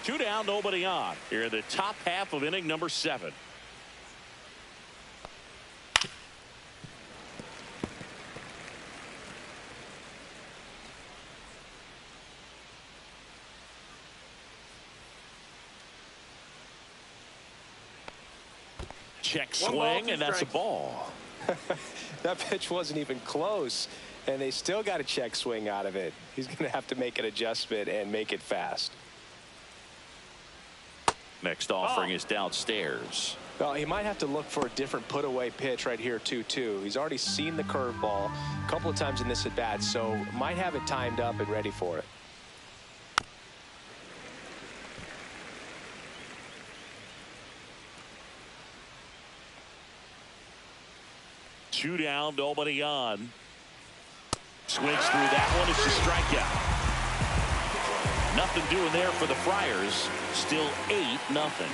2 down, nobody on. Here in the top half of inning number 7. Check swing, and that's a ball. That pitch wasn't even close, and they still got a check swing out of it. He's going to have to make an adjustment and make it fast. Next offering is downstairs. Well, he might have to look for a different put-away pitch right here, 2-2. He's already seen the curveball a couple of times in this at-bat, so might have it timed up and ready for it. Two down, nobody on. Swings through that one. It's a strikeout. Nothing doing there for the Friars. Still 8-0.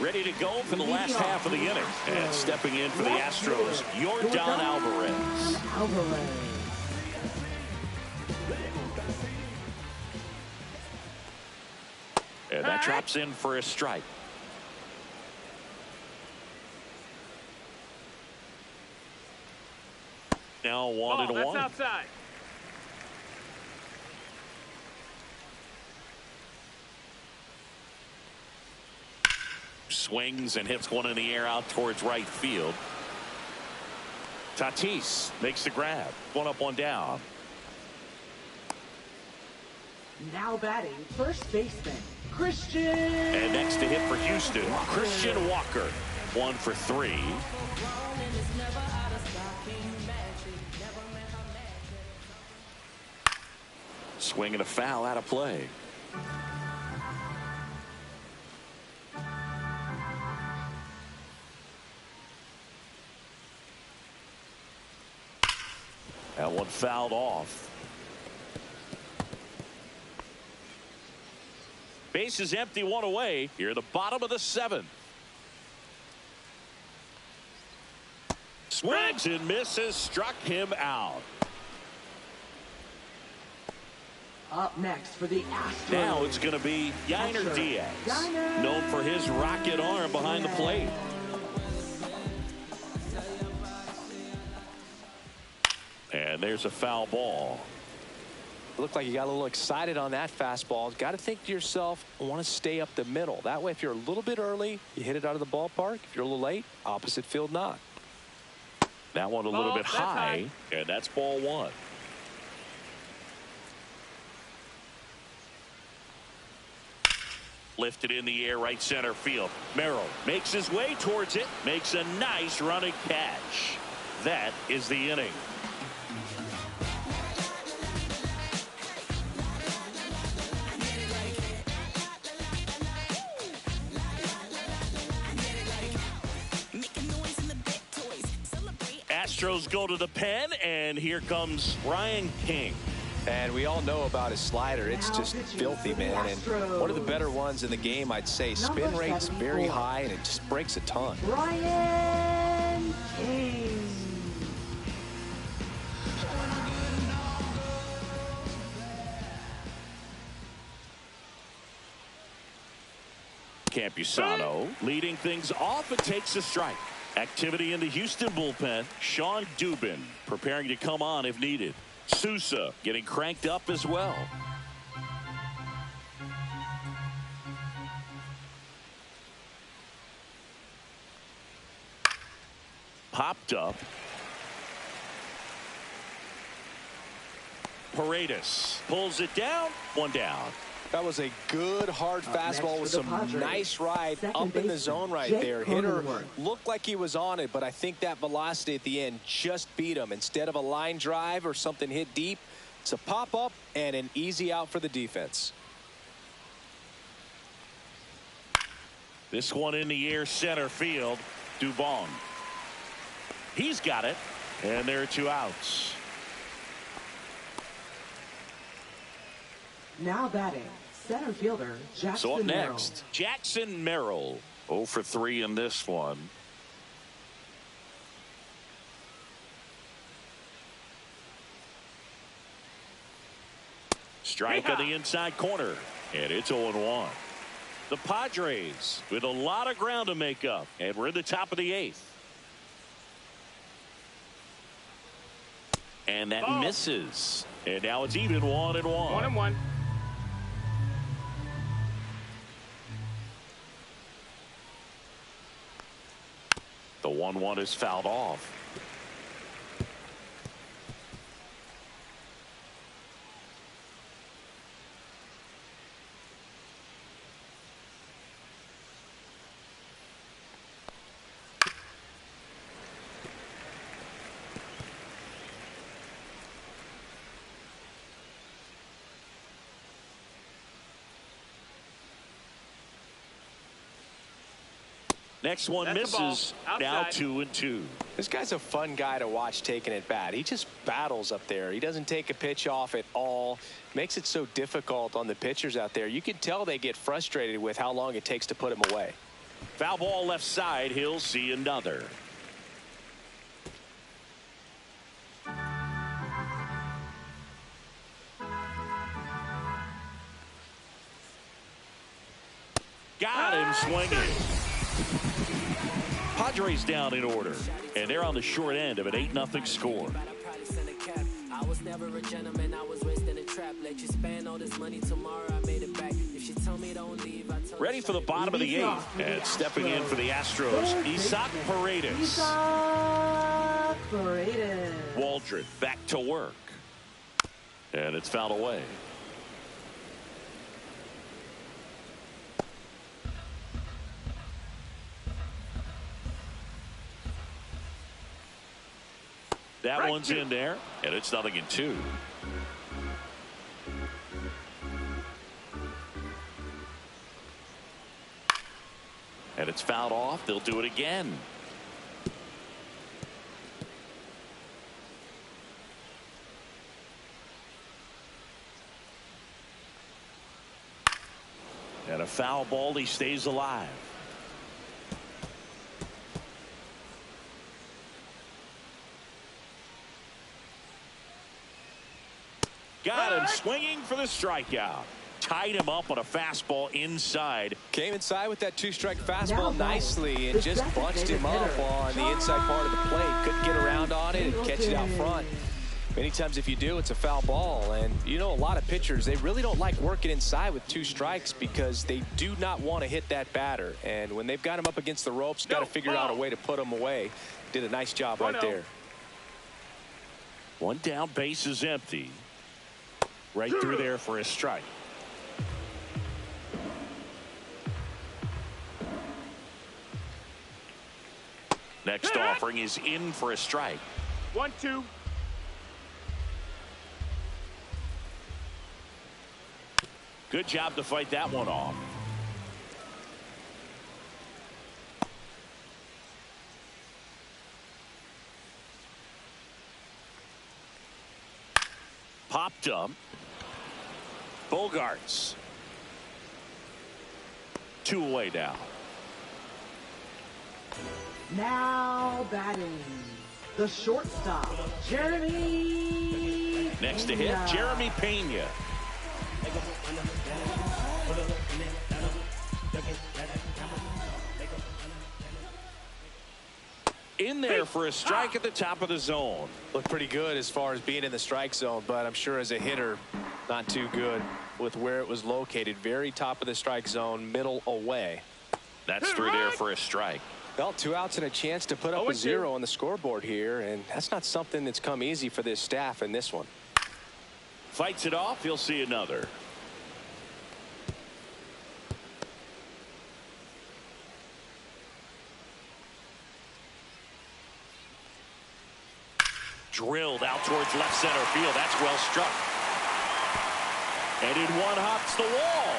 Ready to go for the last half of the inning. And stepping in for the Astros, Yordan Alvarez. And that drops in for a strike. Now 1-1. Outside. Swings and hits one in the air out towards right field. Tatis makes the grab. 1 up, 1 down. Now batting, first baseman, Christian. And next to hit for Houston, Christian Walker. 1 for 3. swing and a foul out of play. That one fouled off. Base is empty, one away. Here at the bottom of the 7th. Swings and misses, struck him out. Up next for the Astros. Now it's going to be Yainer Diaz, known for his rocket arm behind the plate. And there's a foul ball. Looked like you got a little excited on that fastball. Got to think to yourself, I want to stay up the middle. That way, if you're a little bit early, you hit it out of the ballpark. If you're a little late, opposite field knock. That one a little bit high, and that's ball 1. Lifted in the air, right center field. Merrill makes his way towards it, makes a nice running catch. That is the inning. Astros go to the pen, and here comes Ryan King. And we all know about his slider. It's just filthy, man. And one of the better ones in the game, I'd say. Spin rate's very high, and it just breaks a ton. Ryan King. Campusano leading things off and takes a strike. Activity in the Houston bullpen. Sean Dubin preparing to come on if needed. Sousa getting cranked up as well. Popped up. Paredes pulls it down. One down. That was a good hard fastball with some nice ride up in the zone right there. Hitter looked like he was on it, but I think that velocity at the end just beat him. Instead of a line drive or something hit deep, it's a pop up and an easy out for the defense. This one in the air, center field. Dubon. He's got it, and there are 2 outs. Now batting, center fielder Jackson So up Merrill. next, Jackson Merrill. 0 for 3 in this one. Strike on the inside corner, and it's 0-1. The Padres with a lot of ground to make up, and we're in the top of the 8th. And that misses. And now it's even 1-1. 1-1. The 1-1 is fouled off. Next one misses. Now 2-2. This guy's a fun guy to watch taking at bat. He just battles up there. He doesn't take a pitch off at all. Makes it so difficult on the pitchers out there. You can tell they get frustrated with how long it takes to put him away. Foul ball left side. He'll see another. Got him swinging. Padres down in order, and they're on the short end of an 8-0 score. I was never a gentleman, I was raised in a trap. Let you spend all this money tomorrow, I made it back. If she told me don't leave, I told Ready for the bottom of the 8th, and stepping in for the Astros, Isaac Paredes. Isaac Paredes. Waldron back to work, and it's fouled away. That one's in there, and it's 0-2. And it's fouled off. They'll do it again. And a foul ball. He stays alive. Got him swinging for the strikeout. Tied him up on a fastball inside. Came inside with that two-strike fastball nicely and just bunched him up on the inside part of the plate. Couldn't get around on it and catch it out front. Many times if you do, it's a foul ball. And you know, a lot of pitchers, they really don't like working inside with two strikes because they do not want to hit that batter. And when they've got him up against the ropes, got to figure out a way to put him away. Did a nice job right there. One down, base is empty. Right through there for a strike. Next offering is in for a strike. 1-2. Good job to fight that one off. Popped up. Bogarts. 2 away now. Now batting, the shortstop, Jeremy. Next to hit, Jeremy Pena. In there for a strike at the top of the zone. Looked pretty good as far as being in the strike zone, but I'm sure as a hitter, not too good with where it was located. Very top of the strike zone, middle away. That's through there for a strike. Well, 2 outs and a chance to put up a 0 on the scoreboard here, and that's not something that's come easy for this staff in this one. Fights it off. He'll see another. Drilled out towards left center field. That's well struck. And in one hops the wall.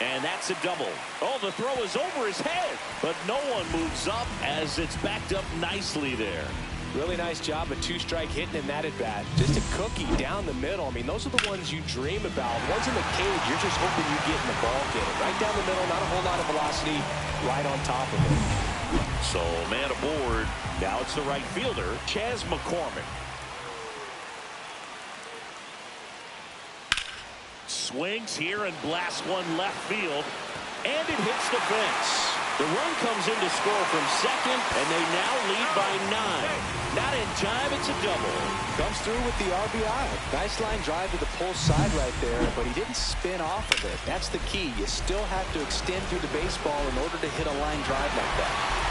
And that's a double. Oh, the throw is over his head. But no one moves up as it's backed up nicely there. Really nice job of two-strike hitting in that at-bat. Just a cookie down the middle. I mean, those are the ones you dream about. Ones in the cage, you're just hoping you get in the ball game. Right down the middle, not a whole lot of velocity, right on top of it. So, man aboard. Now it's the right fielder, Chas McCormick. Swings here and blasts one left field. And it hits the fence. The run comes in to score from second, and they now lead by 9. Not in time, it's a double. Comes through with the RBI. Nice line drive to the pull side right there, but he didn't spin off of it. That's the key. You still have to extend through the baseball in order to hit a line drive like that.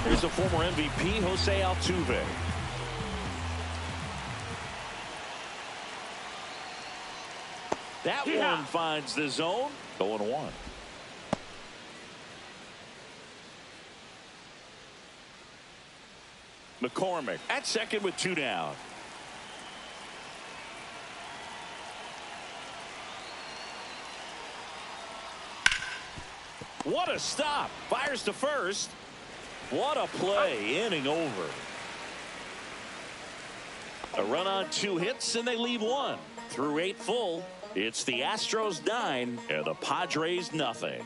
Here's the former MVP, Jose Altuve. That one finds the zone. 0-1. McCormick at second with 2 down. What a stop. Fires to first. What a play. Inning over. A run on 2 hits and they leave 1. Through 8 full, it's the Astros 9 and the Padres nothing.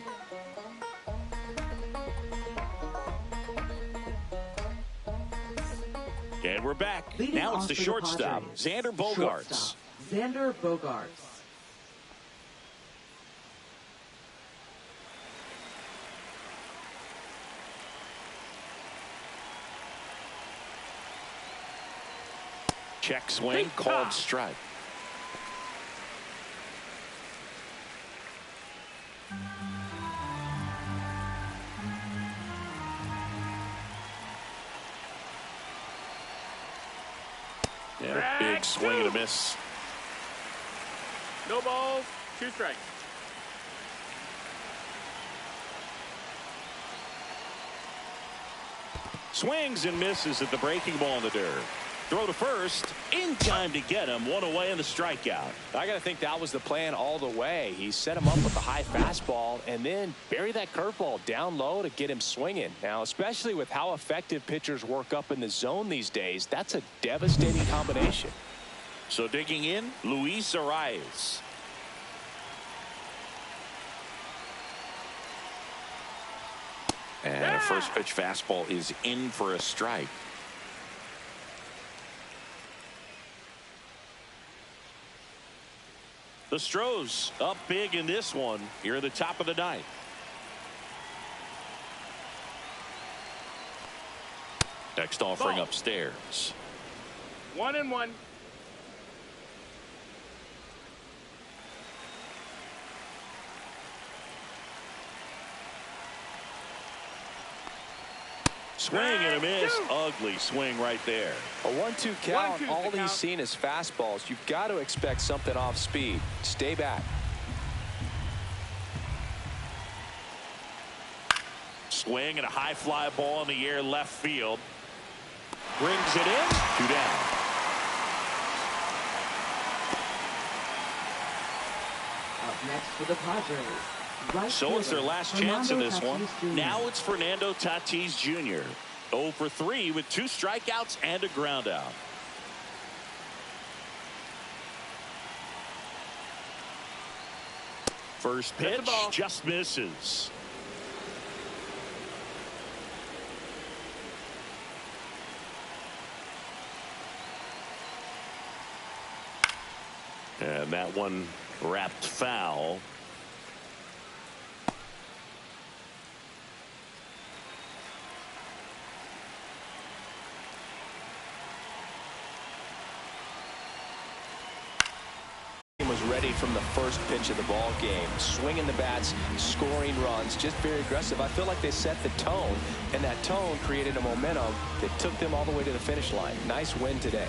And we're back. Leading now it's off the for shortstop, Padres. Xander Bogaerts. Shortstop, Xander Bogaerts. Check swing, called strike. Yeah, big swing and a miss. No balls, 2 strikes. Swings and misses at the breaking ball in the dirt. Throw to first. In time to get him. One away in the strikeout. I got to think that was the plan all the way. He set him up with a high fastball and then bury that curveball down low to get him swinging. Now, especially with how effective pitchers work up in the zone these days, that's a devastating combination. So digging in, Luis Arias. And a first pitch fastball is in for a strike. The Stros up big in this one here at the top of the ninth. Next offering upstairs. 1-1. Swing and a miss. Ugly swing right there. A 1-2 count. 1-2's All the he's count. seen is fastballs. You've got to expect something off speed. Stay back. Swing and a high fly ball in the air left field. Brings it in. 2 down. Up next for the Padres. Right So it's their fielder, last chance in this Fernando one. Tatis Jr. Now it's Fernando Tatis Jr. 0 for 3 with 2 strikeouts and a ground out. First Hit the pitch ball. just misses. And that one wrapped foul. Was ready from the first pitch of the ball game, swinging the bats, scoring runs, just very aggressive. I feel like they set the tone, and that tone created a momentum that took them all the way to the finish line. Nice win today.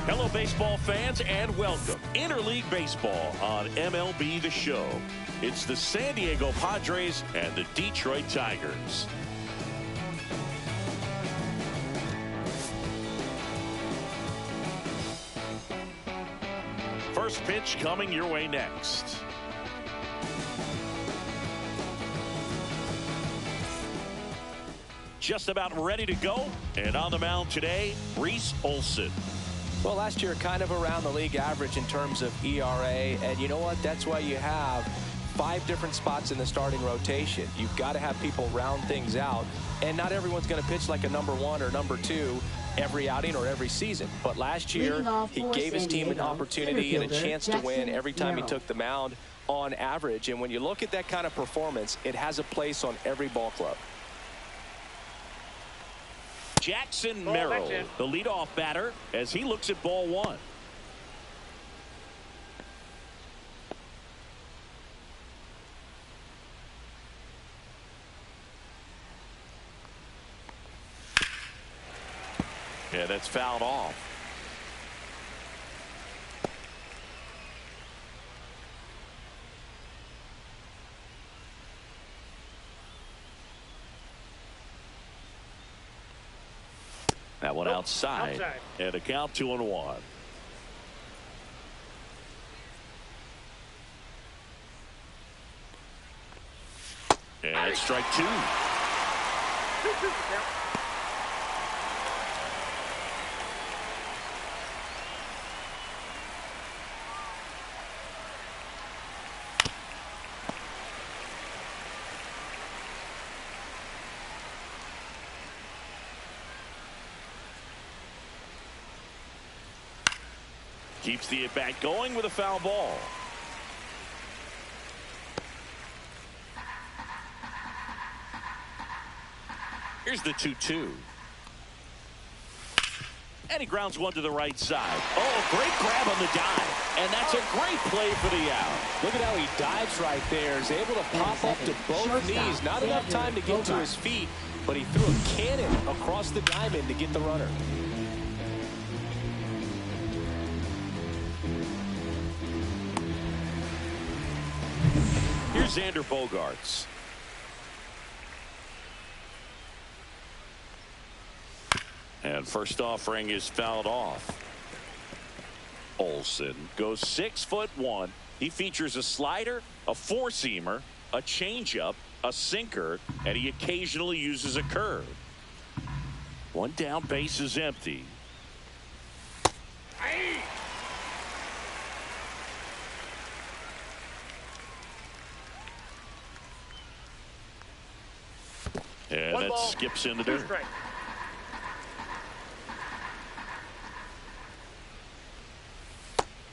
Hello, baseball fans, and welcome. Interleague Baseball on MLB The Show. It's the San Diego Padres and the Detroit Tigers. First pitch coming your way next. Just about ready to go, and on the mound today, Reese Olson. Well, last year kind of around the league average in terms of ERA, and you know what? That's why you have 5 different spots in the starting rotation. You've got to have people round things out, and not everyone's going to pitch like a number 1 or number 2 every outing or every season. But last year, he gave his team an opportunity and a chance to win every time he took the mound on average. And when you look at that kind of performance, it has a place on every ball club. Jackson Merrill, the leadoff batter, as he looks at ball 1. Yeah, that's fouled off. That one outside. And a count 2-1. And it's strike two. Keeps the at-bat going with a foul ball. Here's the 2-2. And he grounds one to the right side. Oh, a great grab on the dive. And that's a great play for the out. Look at how he dives right there. He's able to pop up to both knees. Not enough time to get to his feet, but he threw a cannon across the diamond to get the runner. Here's Xander Bogaerts. And first offering is fouled off. Olsen goes 6'1". He features a slider, a four-seamer, a changeup, a sinker, and he occasionally uses a curve. One down, base is empty. And that skips in the dirt.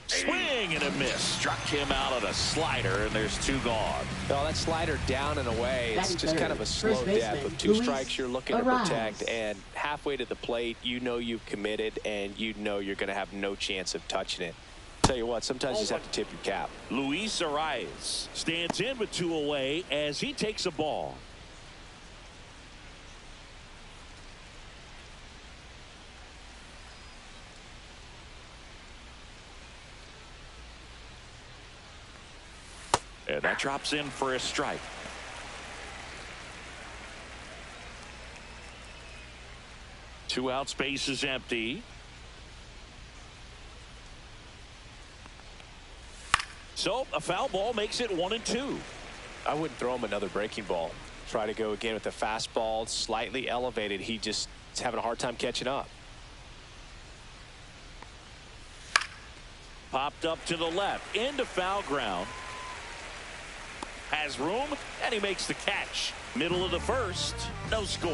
Swing and a miss. Struck him out on a slider, and there's two gone. No, that slider down and away. It's just kind of a slow death. With two strikes you're looking to protect, and halfway to the plate, you know you've committed, and you know you're going to have no chance of touching it. Tell you what, sometimes you just have to tip your cap. Luis Arias stands in with two away as he takes a ball. And that drops in for a strike. Two outs, base is empty. So a foul ball makes it 1-2. I wouldn't throw him another breaking ball. Try to go again with the fastball, slightly elevated. He just is having a hard time catching up. Popped up to the left into foul ground. Has room, and he makes the catch. Middle of the first, no score.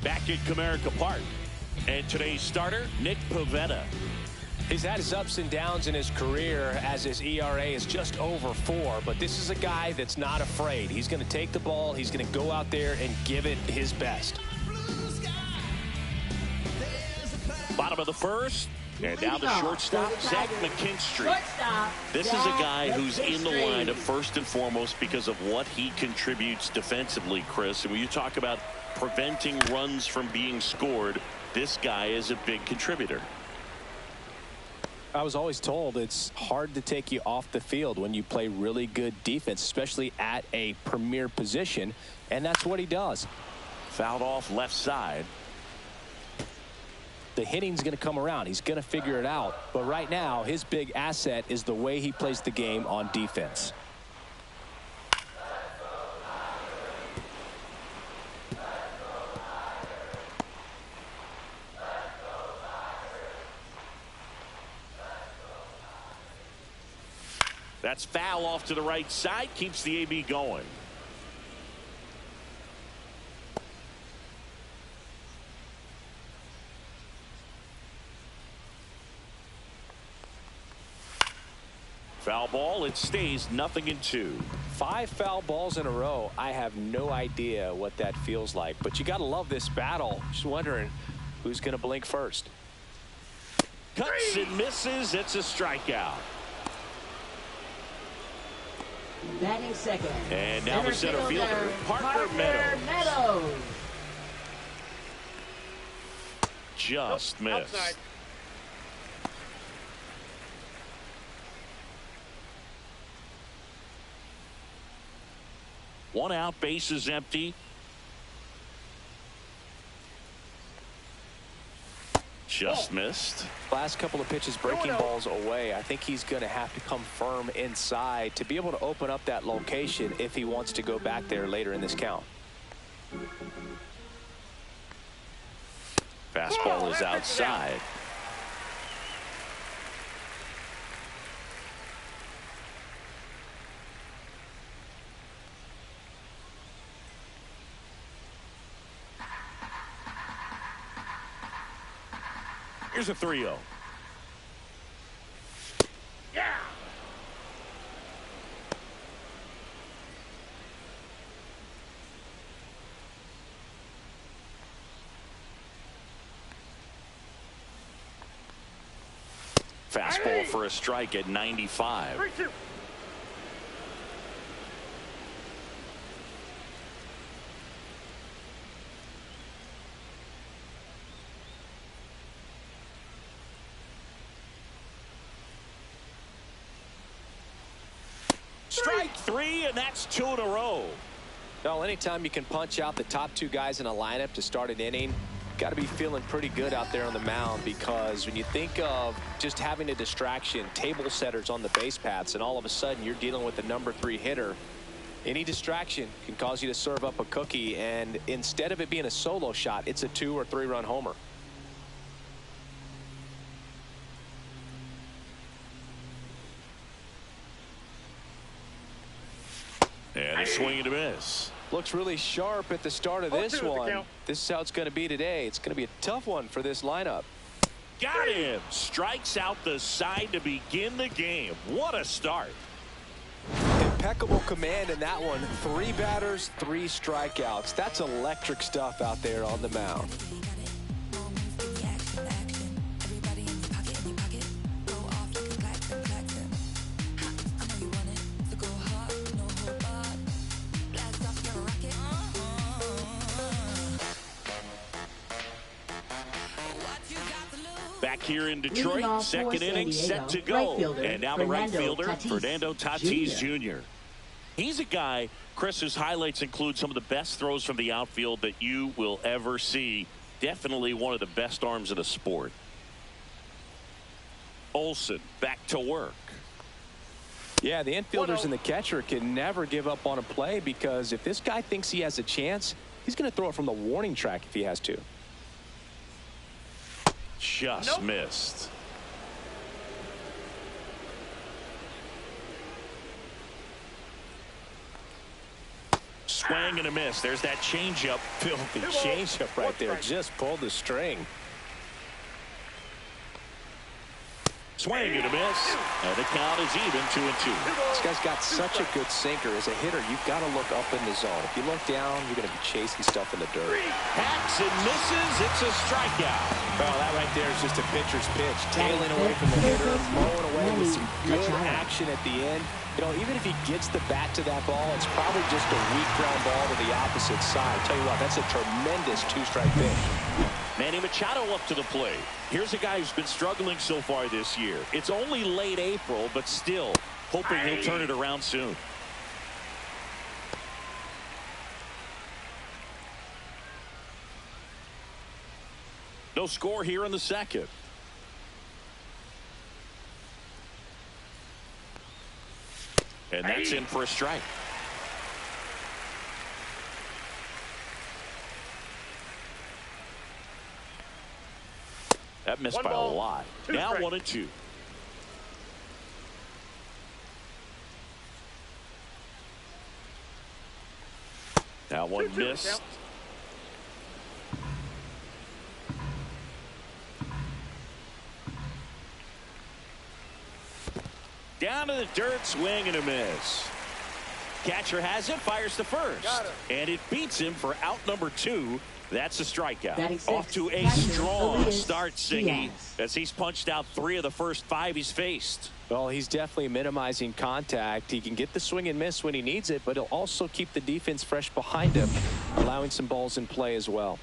Back at Comerica Park, and today's starter, Nick Pivetta. He's had his ups and downs in his career as his ERA is just over 4, but this is a guy that's not afraid. He's going to take the ball, he's going to go out there and give it his best. Bottom of the first. And now the shortstop, Zach McKinstry. This is a guy who's in the lineup first and foremost because of what he contributes defensively, Chris. And when you talk about preventing runs from being scored, this guy is a big contributor. I was always told it's hard to take you off the field when you play really good defense, especially at a premier position, and that's what he does. Fouled off left side. The hitting's going to come around. He's going to figure it out. But right now, his big asset is the way he plays the game on defense. That's foul off to the right side. Keeps the AB going. Foul ball. It stays 0-2. 5 foul balls in a row. I have no idea what that feels like. But you got to love this battle. Just wondering who's going to blink first. Cuts and misses. It's a strikeout. Batting second. And now the center fielder, Parker Meadows. Just missed. Outside. One out, base is empty. Just missed. Last couple of pitches breaking balls away. I think he's going to have to come firm inside to be able to open up that location if he wants to go back there later in this count. Fastball is outside. Here's a 3-0. Yeah. Fastball for a strike at 95. 3-2. Strike 3, and that's 2 in a row. Well, anytime you can punch out the top two guys in a lineup to start an inning, got to be feeling pretty good out there on the mound, because when you think of just having a distraction, table setters on the base paths, and all of a sudden you're dealing with the number 3 hitter, any distraction can cause you to serve up a cookie, and instead of it being a solo shot, it's a 2 or 3 run homer. And a swing and a miss. Looks really sharp at the start of this one. This is how it's going to be today. It's going to be a tough one for this lineup. Got him. Strikes out the side to begin the game. What a start. Impeccable command in that one. 3 batters, 3 strikeouts. That's electric stuff out there on the mound. Back here in Detroit, second inning set to go. And now the right fielder, Fernando Tatis Jr. He's a guy, Chris, whose highlights include some of the best throws from the outfield that you will ever see. Definitely one of the best arms in the sport. Olsen back to work. Yeah, the infielders and the catcher can never give up on a play, because if this guy thinks he has a chance, he's going to throw it from the warning track if he has to. Just missed. Swing and a miss. There's that changeup. Filthy changeup right there. Just pulled the string. Swing and a miss. And the count is even, 2-2. This guy's got such a good sinker. As a hitter, you've got to look up in the zone. If you look down, you're going to be chasing stuff in the dirt. Hacks and misses. It's a strikeout. Well, that right there is just a pitcher's pitch. Tailing away from the hitter, mowing away with some good action at the end. You know, even if he gets the bat to that ball, it's probably just a weak ground ball to the opposite side. Tell you what, that's a tremendous 2-strike pitch. Manny Machado up to the plate. Here's a guy who's been struggling so far this year. It's only late April, but still hoping he'll turn it around soon. No score here in the second. And that's in for a strike. That missed by a lot. Now 1-2. Now one missed. Down to the dirt, swing and a miss. Catcher has it, fires to first. And it beats him for out number 2. That's a strikeout. Off to a strong start, Siggy, as he's punched out 3 of the first 5 he's faced. Well, he's definitely minimizing contact. He can get the swing and miss when he needs it, but he'll also keep the defense fresh behind him, allowing some balls in play as well.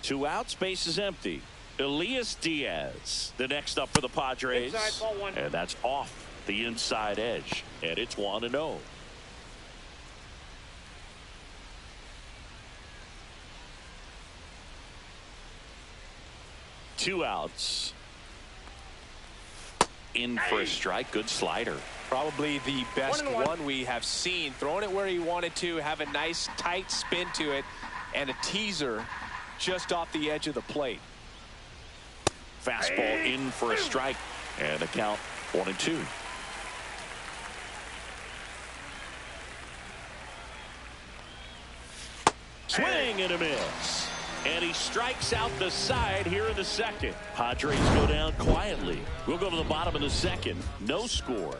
2 outs, base is empty. Elias Diaz, the next up for the Padres. And that's off the inside edge. And it's 1-0. 2 outs. In for a strike. Good slider. Probably the best one we have seen. Throwing it where he wanted to, have a nice tight spin to it, and a teaser just off the edge of the plate. Fastball in for a strike. And the count 1-2. Swing and a miss. And he strikes out the side here in the second. Padres go down quietly. We'll go to the bottom of the second. No score.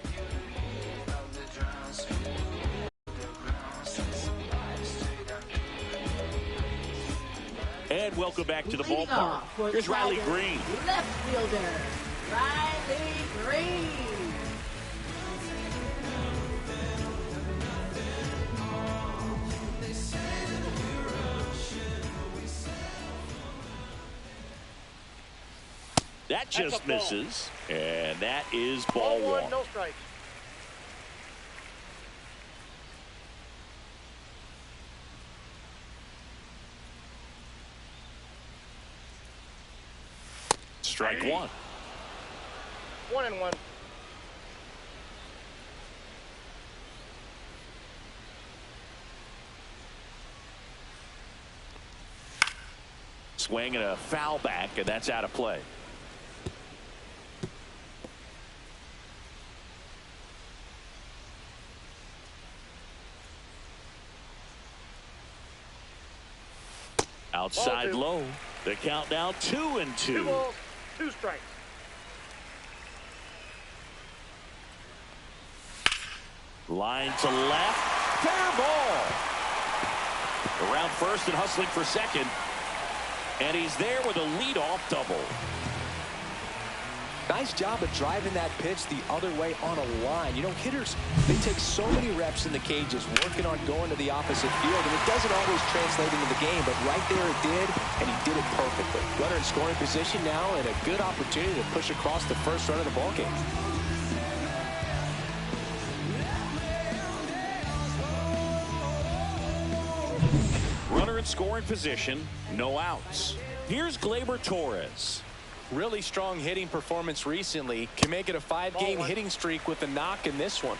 And welcome back to the ballpark. Here's Riley Green. Left fielder, Riley Green. That just misses. And that is ball one. No strike. Strike one. 1-1. Swing and a foul back, and that's out of play. Outside low. The count now 2-2. 2 balls, 2 strikes. Line to left. Fair ball. Around first and hustling for second. And he's there with a leadoff double. Nice job of driving that pitch the other way on a line. You know, hitters, they take so many reps in the cages working on going to the opposite field, and it doesn't always translate into the game, but right there it did, and he did it perfectly. Runner in scoring position now, and a good opportunity to push across the first run of the ballgame. Runner in scoring position, no outs. Here's Gleyber Torres. Really strong hitting performance recently. Can make it a 5-game hitting streak with a knock in this one.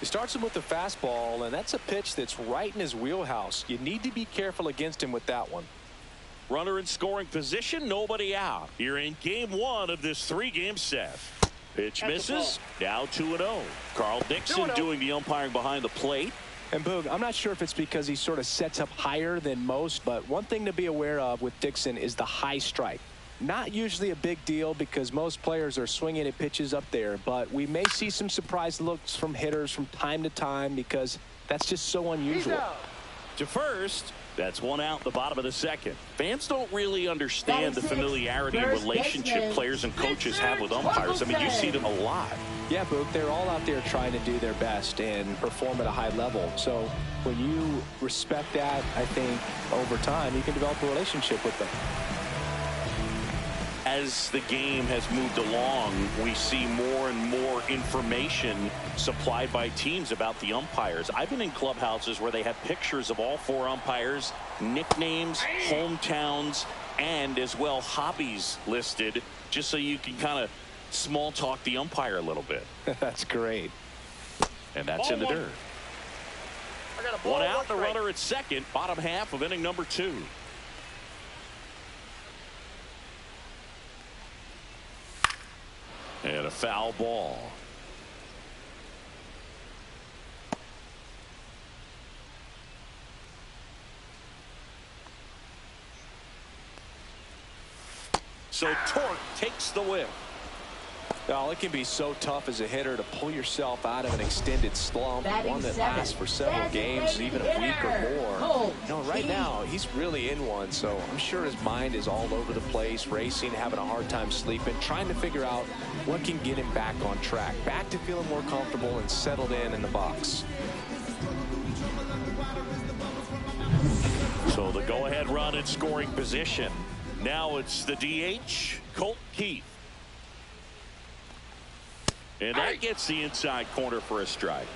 He starts him with a fastball, and that's a pitch that's right in his wheelhouse. You need to be careful against him with that one. Runner in scoring position, nobody out. Here in game 1 of this 3-game set. Pitch misses. Now 2-0. Carl Dixon doing the umpiring behind the plate. And Boog, I'm not sure if it's because he sort of sets up higher than most, but one thing to be aware of with Dixon is the high strike. Not usually a big deal because most players are swinging at pitches up there, but we may see some surprise looks from hitters from time to time because that's just so unusual. To first, that's 1 out, the bottom of the second. Fans don't really understand the familiarity and relationship players and coaches have with umpires. I mean, you see them a lot. Yeah, Boog, they're all out there trying to do their best and perform at a high level. So when you respect that, I think over time you can develop a relationship with them. As the game has moved along, we see more and more information supplied by teams about the umpires. I've been in clubhouses where they have pictures of all 4 umpires, nicknames, hometowns, and as well hobbies listed, just so you can kind of small talk the umpire a little bit. That's great. And that's in the dirt. 1 out, the runner at second, bottom half of inning number 2. And a foul ball. So Torque takes the whip. Well, it can be so tough as a hitter to pull yourself out of an extended slump, one that lasts for several games, even a week or more. You know, right now, he's really in one, so I'm sure his mind is all over the place, racing, having a hard time sleeping, trying to figure out what can get him back on track, back to feeling more comfortable and settled in the box. So the go-ahead run in scoring position. Now it's the DH, Colt Keith. And that gets the inside corner for a strike.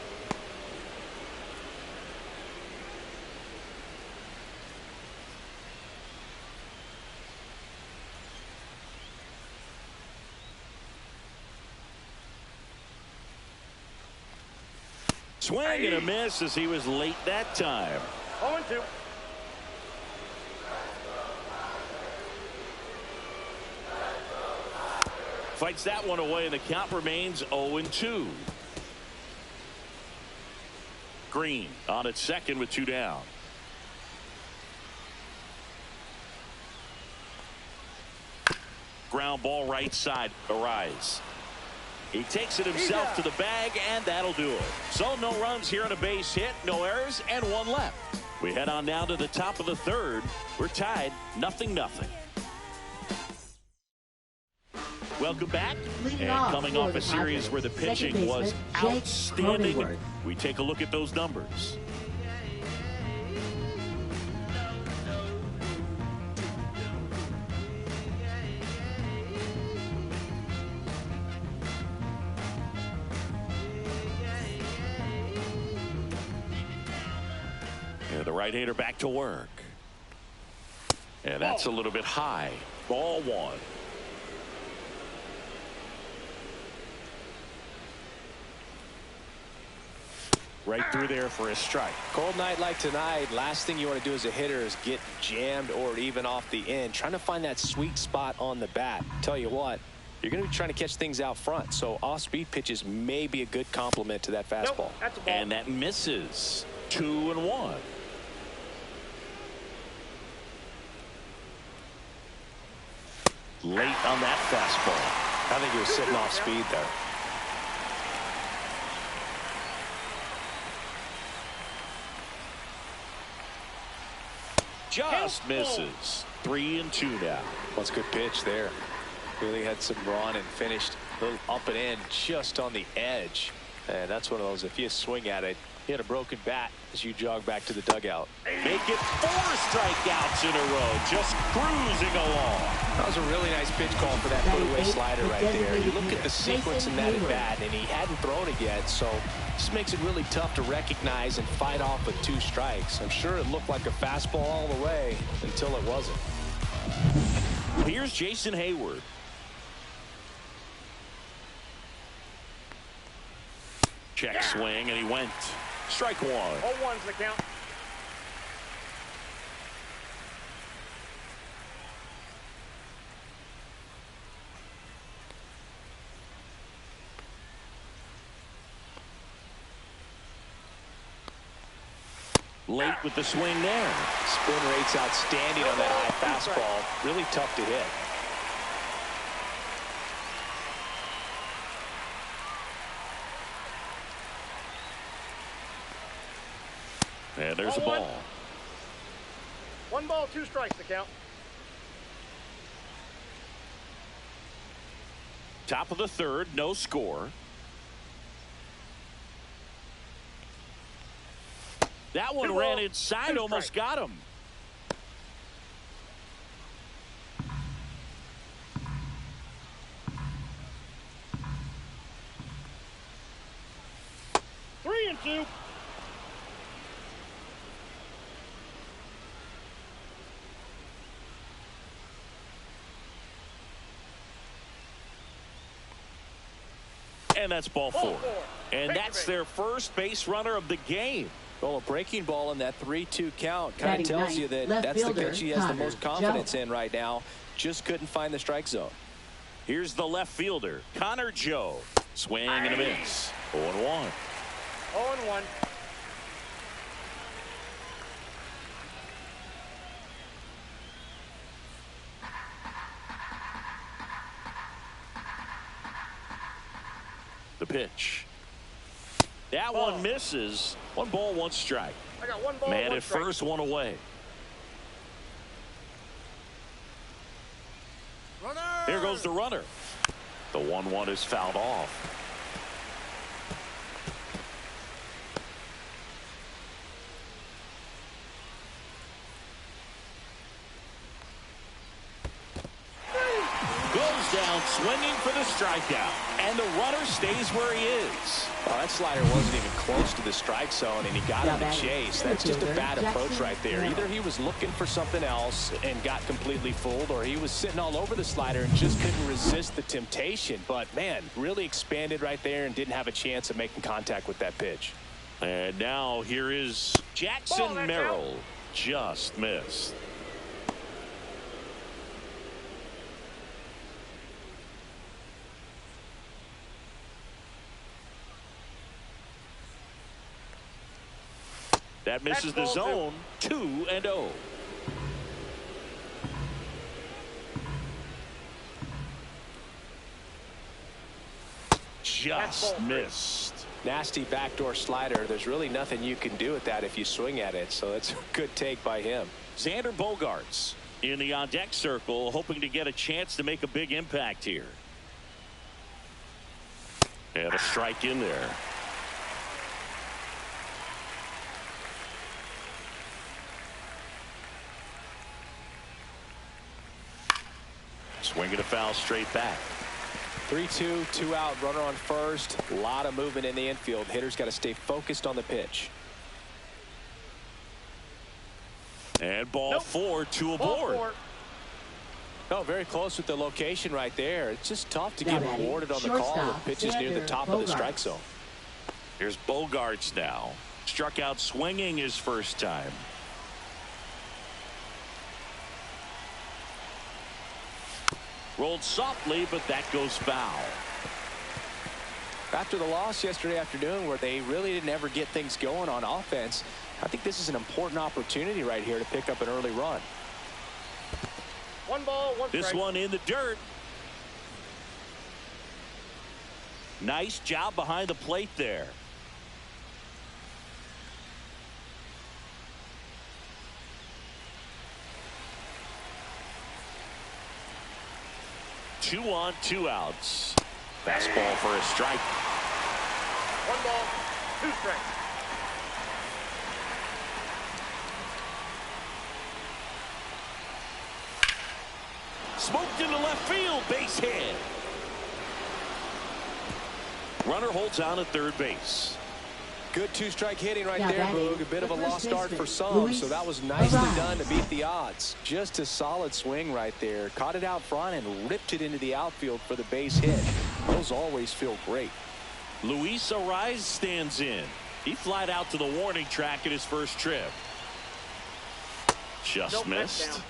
Swing and a miss as he was late that time. 0-2. Fights that one away, and the count remains 0-2. Green on at second with 2 down. Ground ball right side. Arise. He takes it himself to the bag, and that'll do it. So no runs here on a base hit, no errors, and 1 left. We head on down to the top of the third. We're tied 0-0. Welcome back. And coming off a series where the pitching was outstanding, we take a look at those numbers. And the right-hander back to work. And that's a little bit high. Ball 1. Right through there for a strike. Cold night like tonight, last thing you want to do as a hitter is get jammed or even off the end. Trying to find that sweet spot on the bat. Tell you what, you're going to be trying to catch things out front. So off-speed pitches may be a good complement to that fastball. Nope, that's a ball. And that misses. 2-1. Late on that fastball. I think he was sitting off speed there. Just misses. 3-2 now. That's a good pitch there. Really had some run and finished a little up and in just on the edge. And that's one of those, if you swing at it, hit a broken bat as you jog back to the dugout. Make it 4 strikeouts in a row. Just cruising along. That was a really nice pitch call for that put-away slider right there. You look at the sequence in that at bat, and he hadn't thrown it yet, so this makes it really tough to recognize and fight off with 2 strikes. I'm sure it looked like a fastball all the way until it wasn't. Here's Jason Hayward. Check swing, and he went. Strike 1. 0-1's the count. Late with the swing there. Spin rate's outstanding on that high fastball. Really tough to hit. And there's a ball. 1 ball, 2 strikes the count. Top of the third, no score. That one ran inside, almost got him. Three and two. And that's ball 4. And that's their first base runner of the game. Well, a breaking ball in that 3-2 count kind of tells you that that's the pitch he has the most confidence in right now. Just couldn't find the strike zone. Here's the left fielder, Connor Joe. Swing and a miss. 0-1. 0-1. The pitch. That one misses. 1 ball, 1 strike. I got 1 ball, Man 1 at strike. first, 1 away. Runner! Here goes the runner. The 1-1 is fouled off. Goes down swinging for the strikeout. And the runner stays where he is. Well, that slider wasn't even close to the strike zone, and he got him to chase. That's just a bad approach right there. Either he was looking for something else and got completely fooled, or he was sitting all over the slider and just couldn't resist the temptation. But, man, really expanded right there and didn't have a chance of making contact with that pitch. And now here is Jackson Merrill. Just missed. That misses the zone. 2-0. Just missed. Nasty backdoor slider. There's really nothing you can do with that if you swing at it. So that's a good take by him. Xander Bogaerts in the on-deck circle, hoping to get a chance to make a big impact here. And a strike in there. Swinging a foul straight back. 3-2, 2 out, runner on first. A lot of movement in the infield. Hitter's got to stay focused on the pitch. And ball 4, 2 aboard. Oh, very close with the location right there. It's just tough to get rewarded on the call. The pitch is near the top of the strike zone. Here's Bogaerts now. Struck out swinging his first time. Rolled softly, but that goes foul. After the loss yesterday afternoon where they really didn't ever get things going on offense, I think this is an important opportunity right here to pick up an early run. 1 ball, 1 strike. This one in the dirt. Nice job behind the plate there. Two on, 2 outs. Fastball for a strike. 1 ball, 2 strikes. Smoked into left field, base hit. Runner holds on at third base. Good 2-strike hitting right there, Boog. A bit of a lost start for some, so that was nicely done to beat the odds. Just a solid swing right there. Caught it out front and ripped it into the outfield for the base hit. Those always feel great. Luis Ariz stands in. He flied out to the warning track at his first trip. Just missed.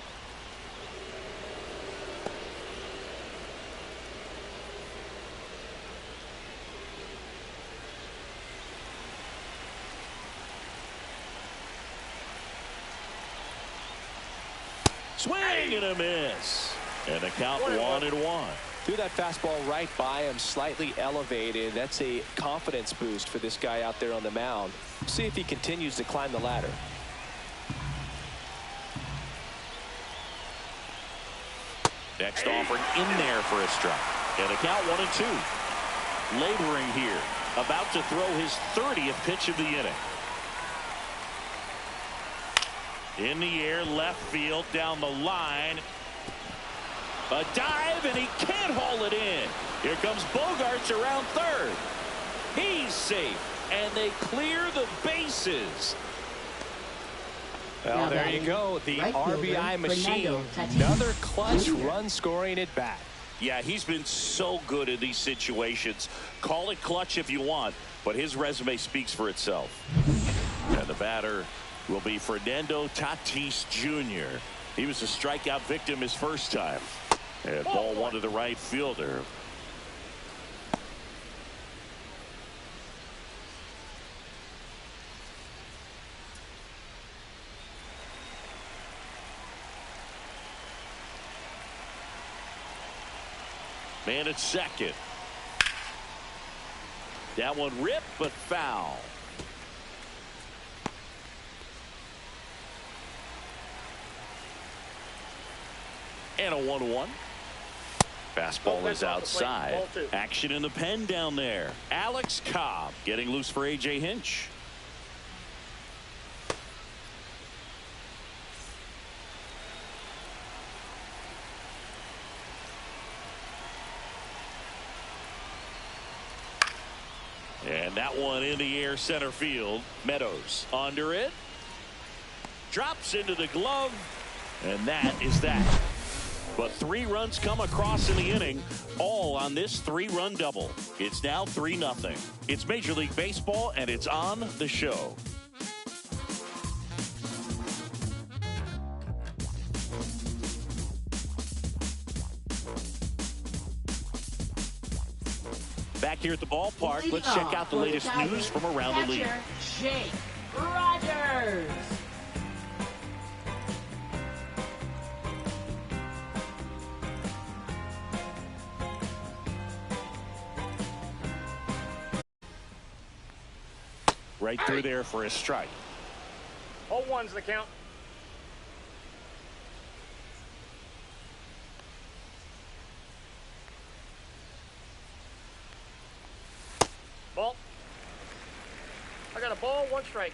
Swing and a miss. And the count 1-1. Threw that fastball right by him, slightly elevated. That's a confidence boost for this guy out there on the mound. See if he continues to climb the ladder. Next offering in there for a strike. And the count 1-2. Laboring here. About to throw his 30th pitch of the inning. In the air, left field, down the line. A dive, and he can't haul it in. Here comes Bogaerts around third. He's safe, and they clear the bases. Well, there you go. The RBI machine. Another clutch run-scoring at bat. Yeah, he's been so good in these situations. Call it clutch if you want, but his resume speaks for itself. And the batter will be Fernando Tatis Jr. He was a strikeout victim his first time. And ball 1 to the right fielder. Man at second. That one ripped, but foul. And a 1-1. Fastball is outside. Action in the pen down there. Alex Cobb getting loose for A.J. Hinch. And that one in the air, center field. Meadows under it. Drops into the glove. And that is that. But 3 runs come across in the inning, all on this 3-run double. It's now 3-0. It's Major League Baseball, and it's on the show. Back here at the ballpark, let's check out the latest news from around the league. Jake Rogers. Right through there for a strike. 0-1's the count. Ball. I got a ball, 1 strike.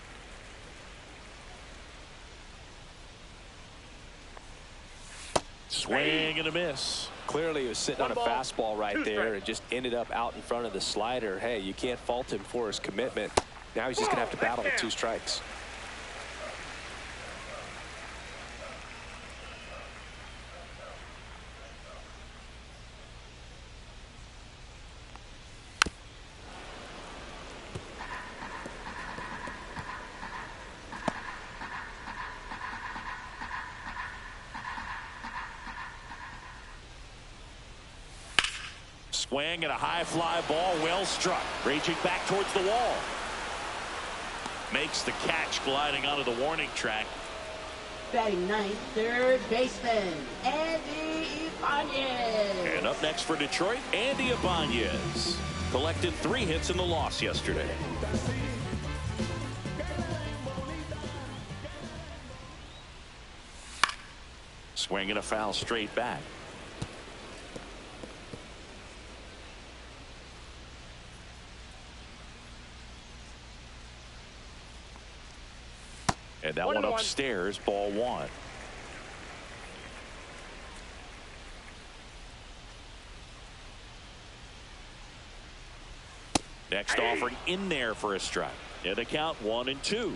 Swing and a miss. Clearly, he was sitting on a fastball right there and just ended up out in front of the slider. Hey, you can't fault him for his commitment. Now he's just going to have to battle with 2 strikes. Swing and a high fly ball, well struck. Raging back towards the wall. Makes the catch, gliding onto the warning track. Batting ninth, third baseman, Andy Ibanez. And up next for Detroit, Andy Ibanez. Collected 3 hits in the loss yesterday. Swing and a foul straight back. And that one upstairs, ball 1. Next offering in there for a strike. And the count 1-2.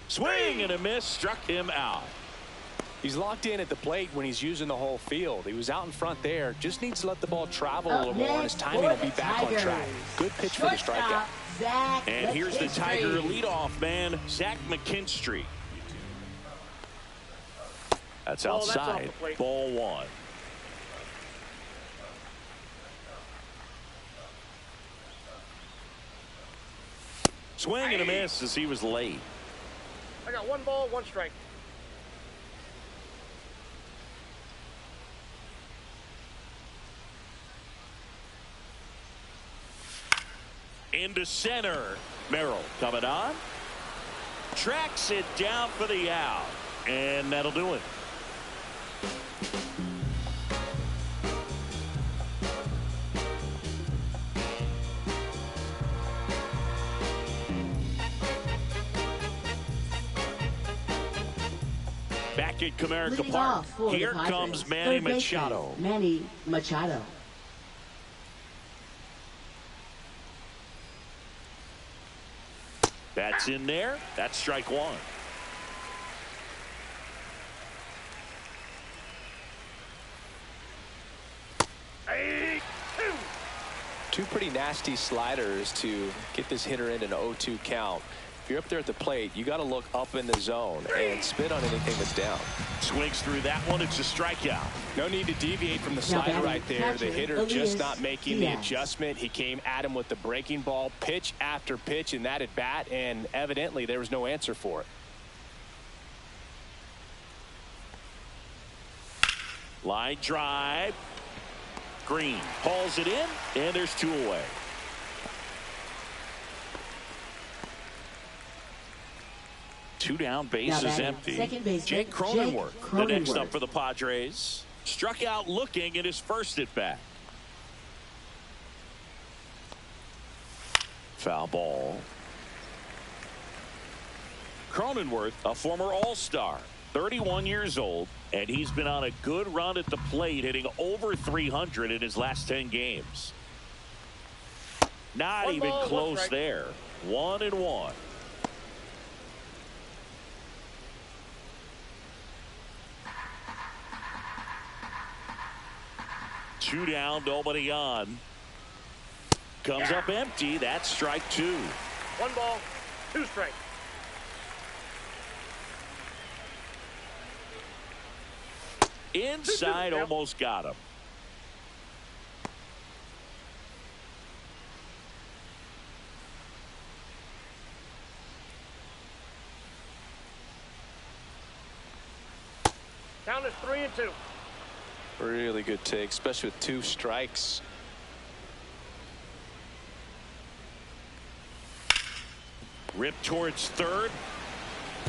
Swing and a miss, struck him out. He's locked in at the plate when he's using the whole field. He was out in front there. Just needs to let the ball travel a little more, and his timing will be back on track. Good pitch for the strikeout. And here's the Tiger leadoff man, Zach McKinstry. That's outside. Ball 1. Swing and a miss as he was late. I got 1 ball, 1 strike. Into center. Merrill coming on. Tracks it down for the out. And that'll do it. Back at Comerica Park. Here comes Manny Machado. Manny Machado. That's in there. That's strike 1. Two pretty nasty sliders to get this hitter in an 0-2 count. If you're up there at the plate, you got to look up in the zone and spit on anything that's down. Swings through that one. It's a strikeout. No need to deviate from the slider right there. The hitter just not making the adjustment. He came at him with the breaking ball, pitch after pitch in that at bat, and evidently there was no answer for it. Line drive. Green hauls it in, and there's 2 away. Two down, bases empty. Jake Cronenworth, the next up for the Padres. Struck out looking at his first at bat. Foul ball. Cronenworth, a former All-Star, 31 years old, and he's been on a good run at the plate, hitting over 300 in his last 10 games. Not even close there. 1-1. 2 down, nobody on. Comes up empty. That's strike 2. 1 ball, 2 strikes. Inside, almost got him. Count is 3-2. Really good take, especially with 2 strikes. Ripped towards third.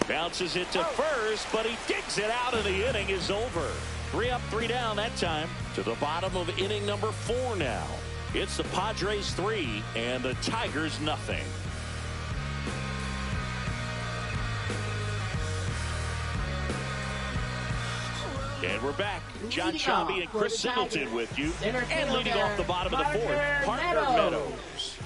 Bounces it to first, but he digs it out, and the inning is over. 3 up, 3 down that time. To the bottom of inning number 4 now. It's the Padres 3 and the Tigers nothing. And we're back. John Chomby and Chris Singleton with you. And leading off the bottom of the 4th, Parker Meadows.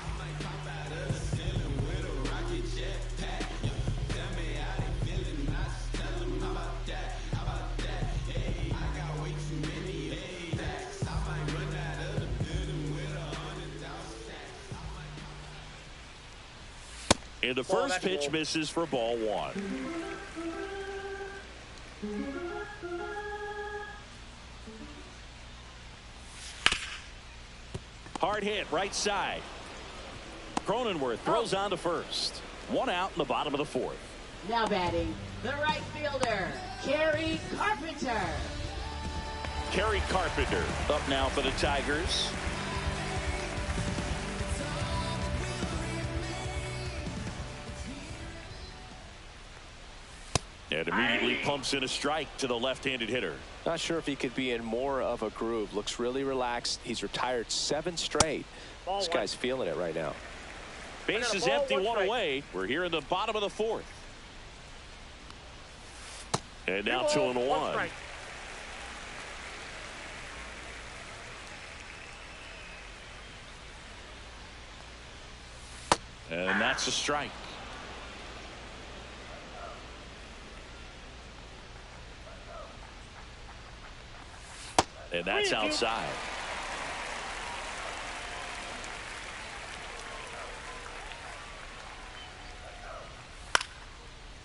And the first pitch misses for ball 1. Hard hit, right side. Cronenworth throws on to first. 1 out in the bottom of the 4th. Now batting, the right fielder, Kerry Carpenter. Kerry Carpenter up now for the Tigers. And immediately pumps in a strike to the left-handed hitter. Not sure if he could be in more of a groove. Looks really relaxed. He's retired 7 straight. This guy's feeling it right now. Base is empty, 1 away. We're here in the bottom of the 4th. And now 2-1. And that's a strike. And that's outside.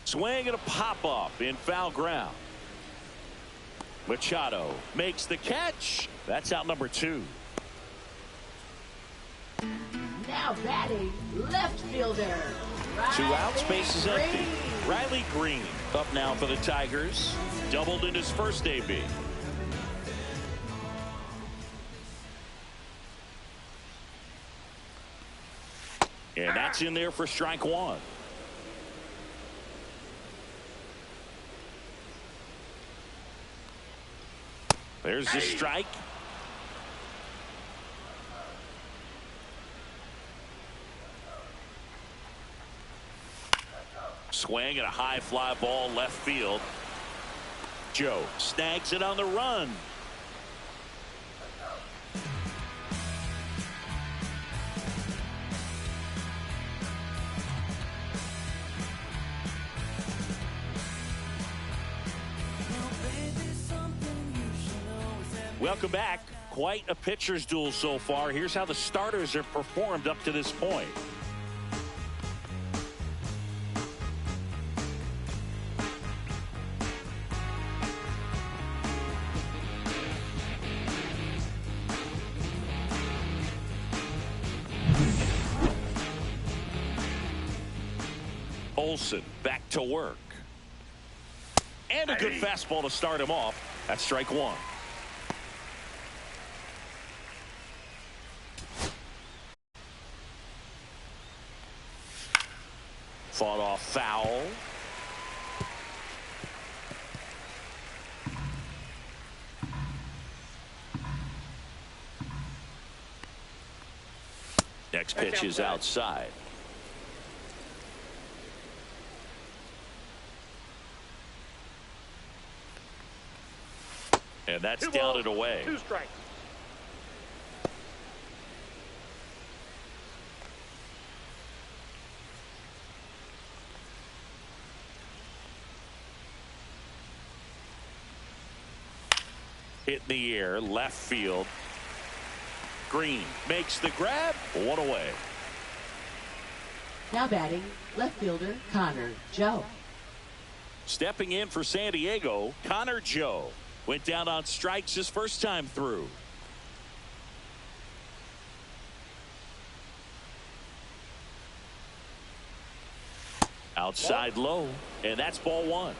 Swing and a pop-up in foul ground. Machado makes the catch. That's out number 2. Now batting, left fielder. 2 outs, base is empty. Riley Green up now for the Tigers. Doubled in his first AB. And that's in there for strike 1. There's the strike. Swing and a high fly ball left field. Joe snags it on the run. Welcome back. Quite a pitcher's duel so far. Here's how the starters have performed up to this point. Olsen back to work. And a good fastball to start him off. That's strike 1. Fought off foul. Next pitch is outside. And that's down and away. 2 strikes. Hit in the air, left field. screen. Makes the grab. One away. Now batting, left fielder Connor Joe. Stepping in for San Diego, Connor Joe. Went down on strikes his first time through. Outside low, and that's ball one.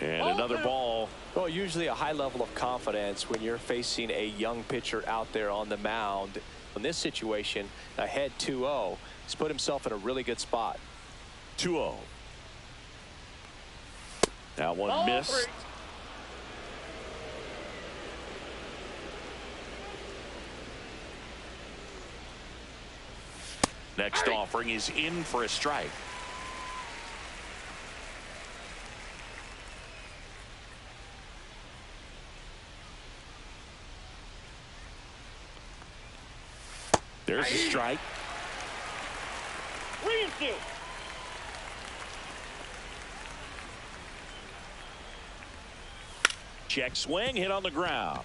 And another ball. Well, usually a high level of confidence when you're facing a young pitcher out there on the mound. In this situation, ahead 2-0, he's put himself in a really good spot. 2-0. That one missed. Next offering is in for a strike. There's a strike. Check swing, hit on the ground.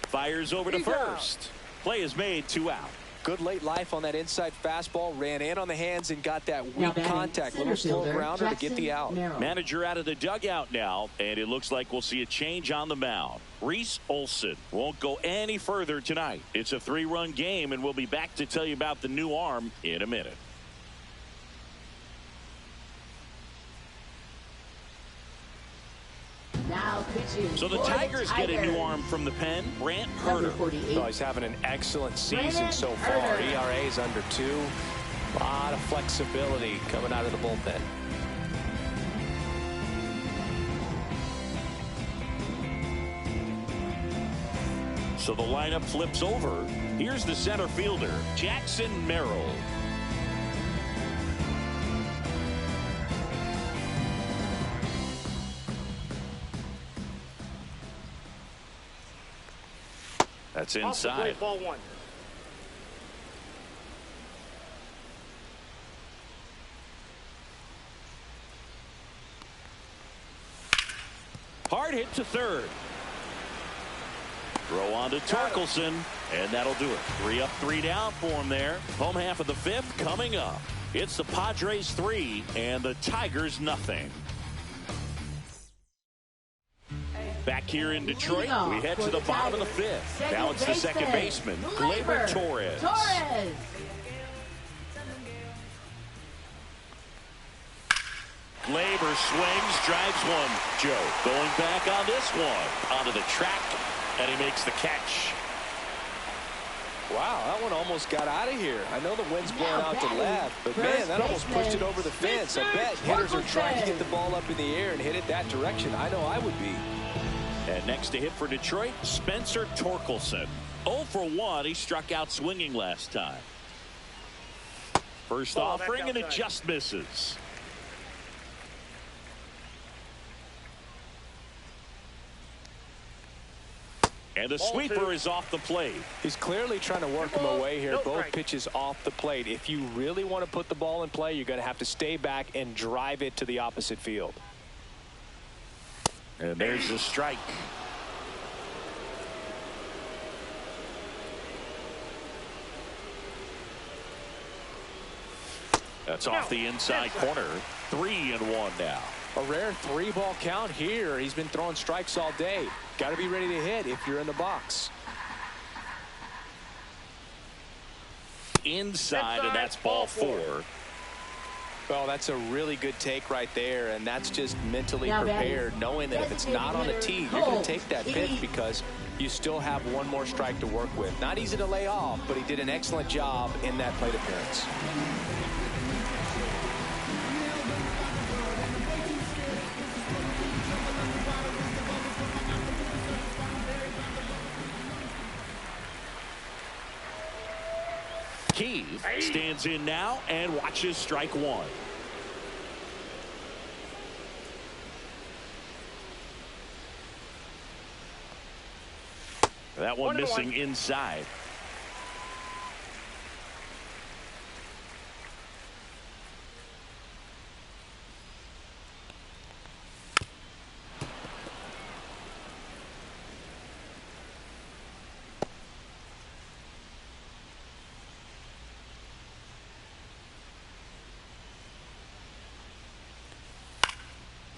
Fires over to first. Play is made, 2 out. Good late life on that inside fastball. Ran in on the hands and got that weak contact. Little slow grounder to get the out. Manager out of the dugout now, and it looks like we'll see a change on the mound. Reese Olson won't go any further tonight. It's a 3-run game, and we'll be back to tell you about the new arm in a minute. Now pitching. So the Tigers get a new arm from the pen, Brant Herter. Oh, he's having an excellent season so far. ERA is under 2. A lot of flexibility coming out of the bullpen. So the lineup flips over. Here's the center fielder, Jackson Merrill. That's inside. Ball one. Hard hit to third. Throw on to Torkelson, and that'll do it. 3 up, 3 down for him there. Home half of the 5th coming up. It's the Padres 3 and the Tigers nothing. Back here in Detroit, we head to the bottom of the 5th. Now it's the second baseman, Gleyber Torres. Gleyber swings, drives one. Joe going back on this one. Onto the track, and he makes the catch. Wow, that one almost got out of here. I know the wind's blowing out to left, but man, that almost pushed it over the fence. I bet hitters are trying to get the ball up in the air and hit it that direction. I know I would be. And next to hit for Detroit, Spencer Torkelson. 0 for 1. He struck out swinging last time. First offering, and it just misses. And the sweeper is off the plate. He's clearly trying to work him away here. Both pitches off the plate. If you really want to put the ball in play, you're going to have to stay back and drive it to the opposite field. And there's the strike. That's off the inside corner. 3-1 now. A rare 3-ball count here. He's been throwing strikes all day. Got to be ready to hit if you're in the box. Inside, and that's ball 4. Well, that's a really good take right there, and that's just mentally prepared, knowing that if it's not on a tee, you're going to take that pitch because you still have one more strike to work with. Not easy to lay off, but he did an excellent job in that plate appearance. Keith stands in now and watches strike 1. That one missing inside.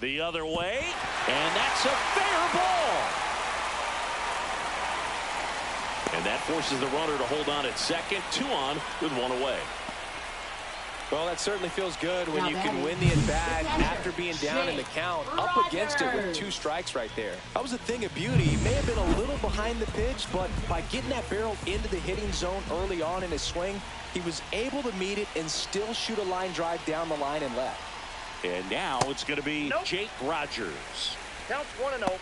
The other way, and that's a fair ball. And that forces the runner to hold on at second. 2 on with 1 away. Well, that certainly feels good when you can win the at-bat after being down in the count, up against it with 2 strikes right there. That was a thing of beauty. He may have been a little behind the pitch, but by getting that barrel into the hitting zone early on in his swing, he was able to meet it and still shoot a line drive down the line and left. And now it's going to be Jake Rogers. Counts 1-0.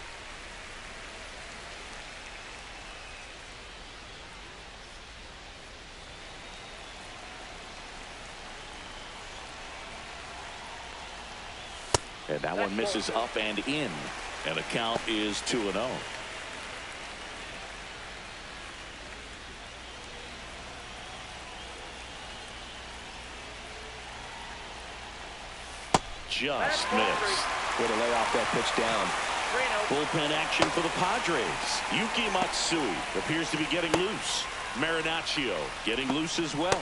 And that one misses up and in. And the count is 2-0. Just missed. Way to lay off that pitch down. Bullpen action for the Padres. Yuki Matsui appears to be getting loose. Marinaccio getting loose as well.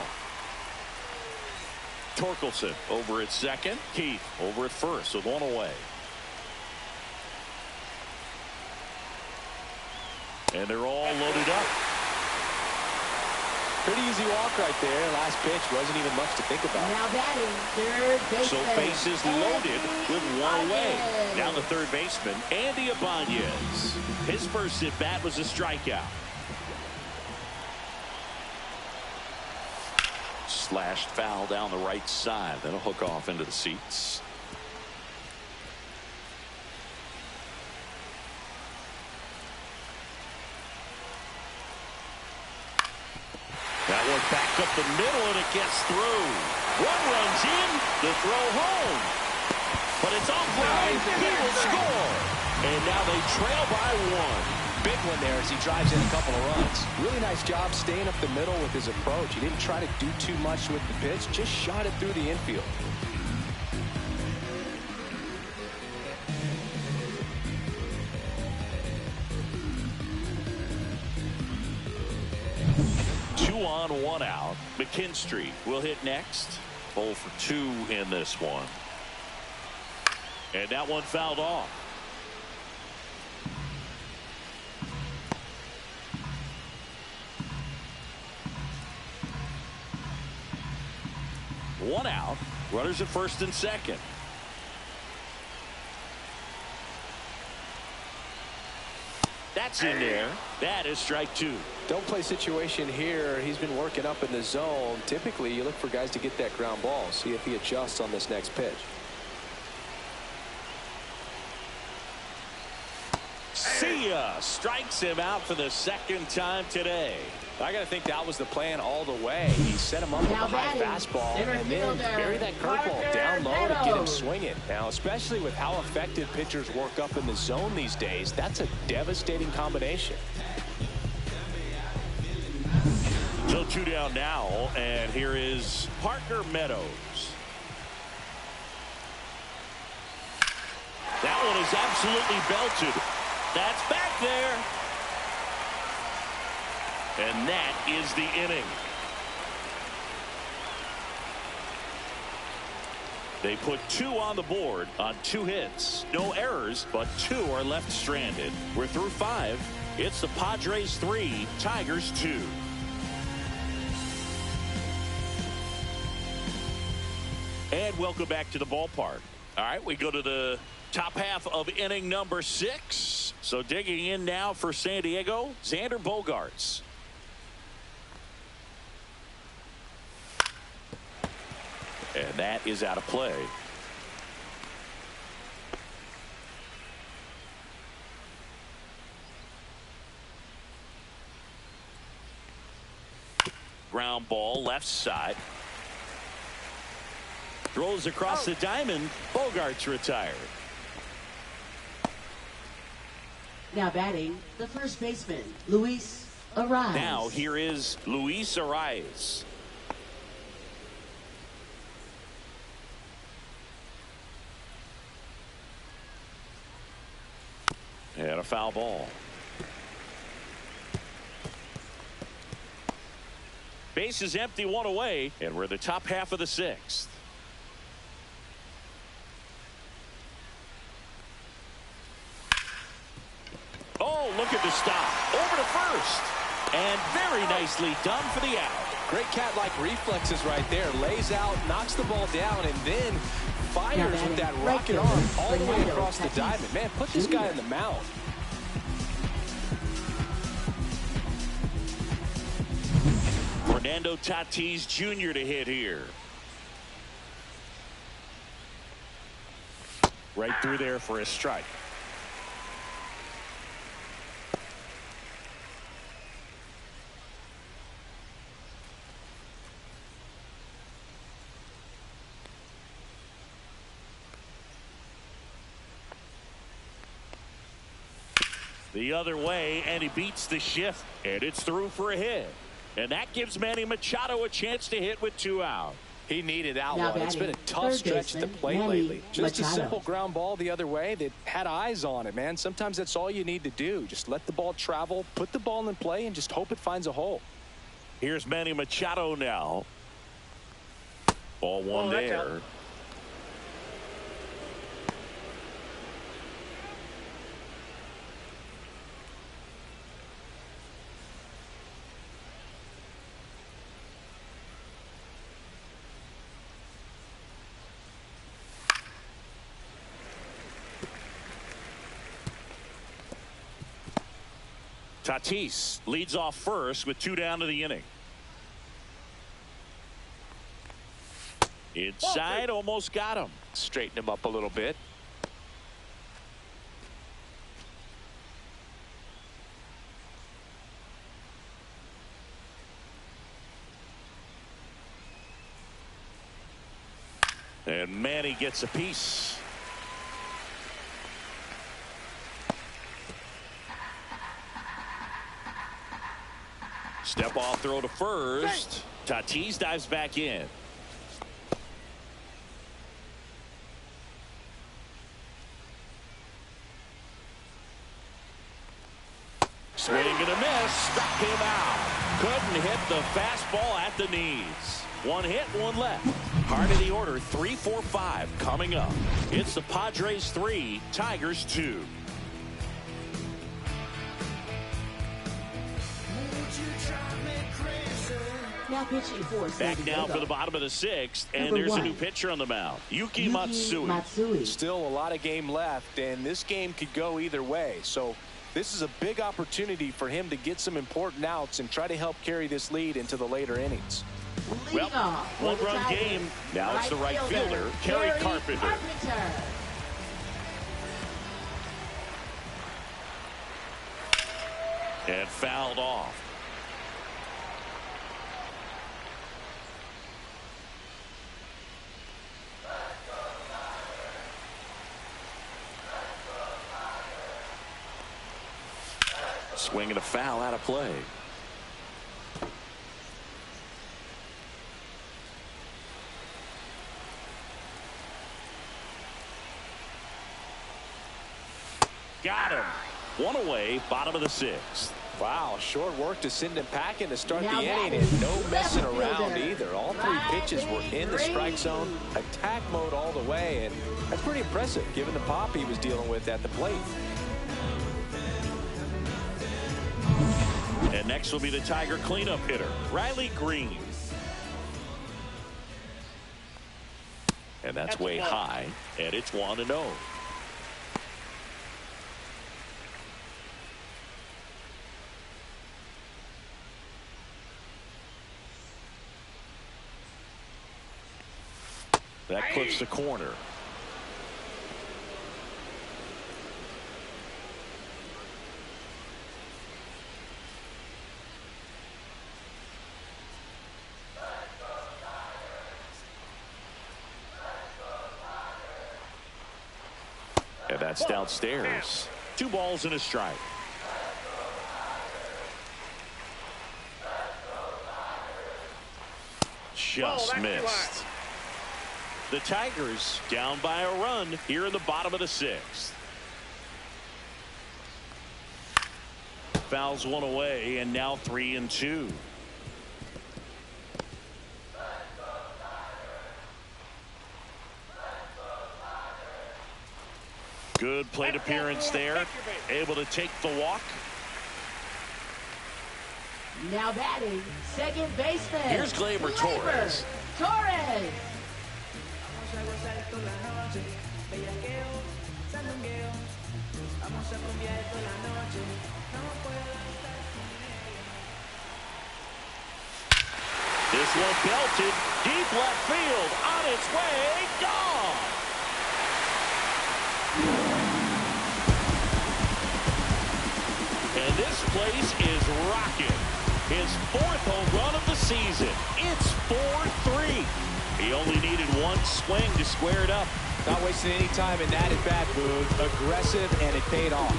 Torkelson over at second. Keith over at first with 1 away. And they're all loaded up. Pretty easy walk right there. Last pitch wasn't even much to think about. Now batting, third baseman. So bases loaded with 1 away. Now the third baseman, Andy Ibanez. His first at bat was a strikeout. Slashed foul down the right side. That'll hook off into the seats. That one back up the middle, and it gets through. 1 runs in, the throw home. But it's off line. He will score. And now they trail by 1. Big one there as he drives in a couple of runs. Really nice job staying up the middle with his approach. He didn't try to do too much with the pitch, just shot it through the infield. Two on, 1 out. McKinstry will hit next. 0 for 2 in this one. And that one fouled off. One out. Runners at first and second. That's in there. That is strike 2. Don't play situation here. He's been working up in the zone. Typically, you look for guys to get that ground ball. See if he adjusts on this next pitch. See ya. Strikes him out for the second time today. I got to think that was the plan all the way. He set him up with a high fastball and then bury that curveball down low to get him swinging. Now, especially with how effective pitchers work up in the zone these days, that's a devastating combination. So 2 down now, and here is Parker Meadows. That one is absolutely belted. That's back there. And that is the inning. They put 2 on the board on 2 hits. No errors, but 2 are left stranded. We're through 5. It's the Padres 3, Tigers 2. And welcome back to the ballpark. All right, we go to the top half of inning number 6. So digging in now for San Diego, Xander Bogaerts. And that is out of play. Ground ball left side. Throws across the diamond. Bogaerts retired. Now batting, the first baseman, Luis Arraez. Now here is Luis Arraez. And a foul ball. Base is empty, 1 away, and we're in the top half of the 6th. looking to stop. Over to first. And very nicely done for the out. Great cat-like reflexes right there. Lays out, knocks the ball down, and then fires with that rocket arm all the way across the diamond. Man, put this guy in the mouth. Fernando Tatis Jr. to hit here. Right through there for a strike. The other way, and he beats the shift, and it's through for a hit. And that gives Manny Machado a chance to hit with 2 out. He needed that one. It's been a tough stretch at the plate lately. Just a simple ground ball the other way that had eyes on it, man. Sometimes that's all you need to do. Just let the ball travel, put the ball in play, and just hope it finds a hole. Here's Manny Machado now. Ball one there. Tatis leads off first with 2 down to the inning. Inside, almost got him. Straighten him up a little bit. And Manny gets a piece. Step off throw to first. Tatis dives back in. Swing and a miss. Struck him out. Couldn't hit the fastball at the knees. 1 hit, 1 left. Heart of the order, 3, 4, 5 coming up. It's the Padres 3, Tigers 2. Back now for the bottom of the 6th, and there's a new pitcher on the mound, Yuki Matsui. Still a lot of game left, and this game could go either way. So this is a big opportunity for him to get some important outs and try to help carry this lead into the later innings. Well, 1-run game. Now it's the right fielder, Kerry Carpenter. And fouled off. Swing and a foul out of play. Got him. 1 away, bottom of the 6th. Wow, short work to send him packing to start the inning, and no messing around either. All 3 pitches were in the strike zone, attack mode all the way, and that's pretty impressive given the pop he was dealing with at the plate. And next will be the Tiger cleanup hitter, Riley Green. And that's way high, and it's 1-0. That clips the corner. And that's downstairs. 2 balls and a strike. Just missed. The Tigers down by a run here in the bottom of the 6th. Fouls 1 away, and now 3-2. Good plate appearance there. Able to take the walk. Now batting, second baseman. Here's Gleyber Torres. Torres. This one belted deep left field, on its way, gone. And this place is rocking. His 4th home run of the season. It's 4-3. He only needed one swing to square it up. Not wasting any time in that at-bat, Boog. Aggressive, and it paid off.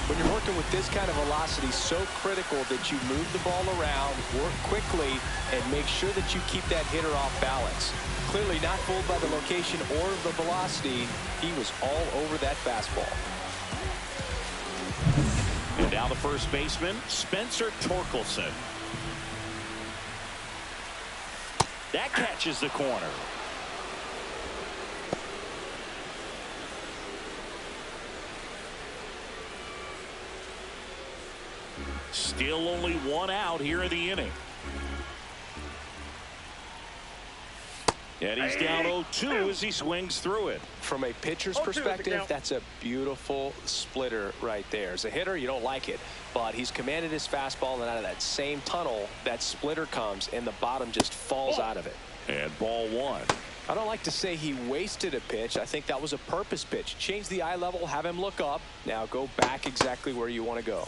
When you're working with this kind of velocity, so critical that you move the ball around, work quickly, and make sure that you keep that hitter off balance. Clearly not fooled by the location or the velocity. He was all over that fastball. And now the first baseman, Spencer Torkelson. That catches the corner. Still only one out here in the inning. And he's down 0-2 as he swings through it. From a pitcher's perspective, that's a beautiful splitter right there. As a hitter, you don't like it, but he's commanded his fastball, and out of that same tunnel, that splitter comes, and the bottom just falls out of it. And ball one. I don't like to say he wasted a pitch. I think that was a purpose pitch. Change the eye level, have him look up. Now go back exactly where you want to go.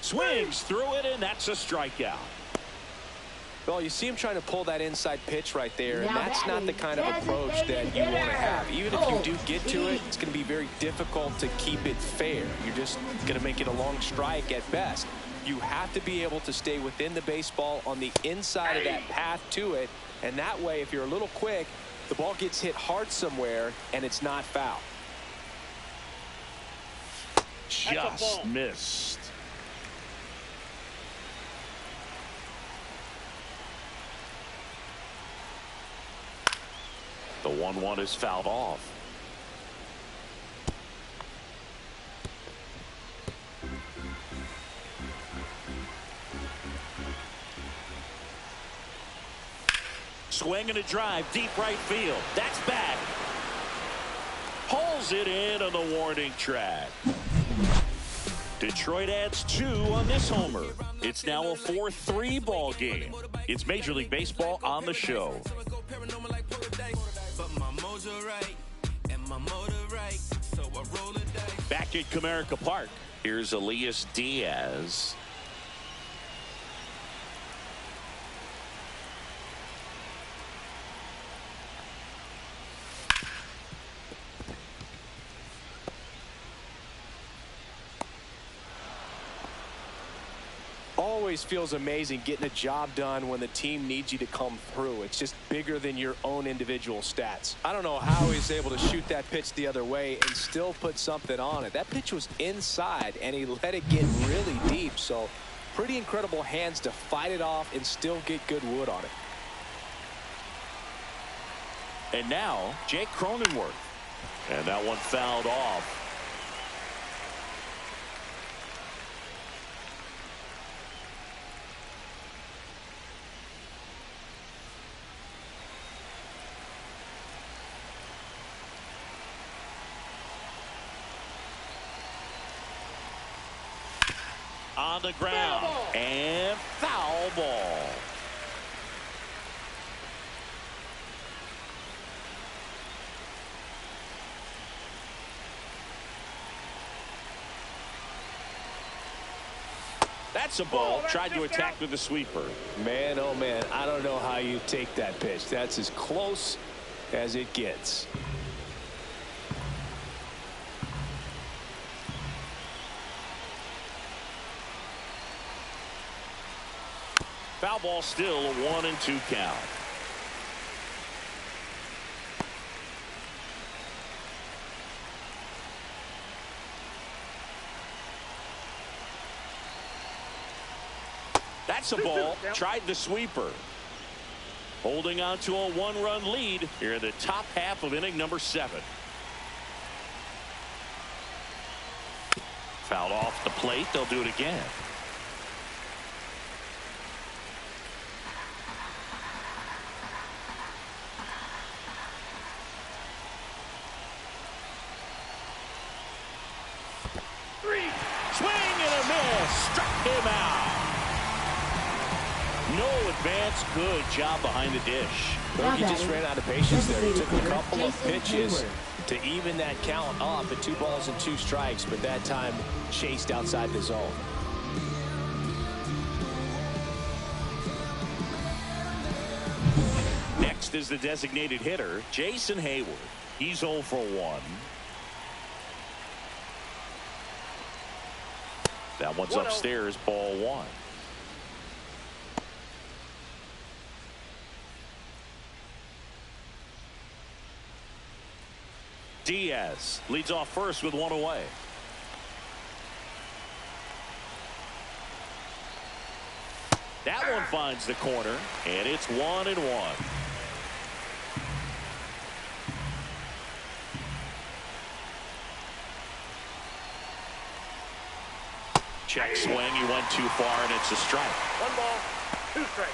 Swings through it, and that's a strikeout. Well, you see him trying to pull that inside pitch right there, and that's not the kind of approach that you want to have. Even if you do get to it, it's going to be very difficult to keep it fair. You're just going to make it a long strike at best. You have to be able to stay within the baseball on the inside of that path to it, and that way, if you're a little quick, the ball gets hit hard somewhere, and it's not foul. Just missed. The 1-1 is fouled off. Swing and a drive, deep right field. That's back. Pulls it in on the warning track. Detroit adds 2 on this homer. It's now a 4-3 ball game. It's Major League Baseball on the show. Back at Comerica Park, here's Elias Diaz. Always feels amazing getting a job done when the team needs you to come through. It's just bigger than your own individual stats. I don't know how he's able to shoot that pitch the other way and still put something on it. That pitch was inside, and he let it get really deep. So pretty incredible hands to fight it off and still get good wood on it. And now Jake Cronenworth. And that one fouled off. On the ground, and foul ball. That's a ball. Tried to attack with the sweeper. Man, oh man, I don't know how you take that pitch. That's as close as it gets. Foul ball, still a 1-2 count. That's a ball. Tried the sweeper. holding on to a 1-run lead here in the top half of inning number 7. Fouled off the plate. They'll do it again. Swing and a miss. Struck him out. No advance. Good job behind the dish. Well, he just ran out of patience there. He took a couple of pitches to even that count up at 2 balls and 2 strikes, but that time chased outside the zone. Next is the designated hitter, Jason Hayward. He's 0 for 1. That one's upstairs, ball 1. Diaz leads off first with 1 away. That one finds the corner, and it's 1-1. Check swing. He went too far, and it's a strike. 1 ball, 2 strikes.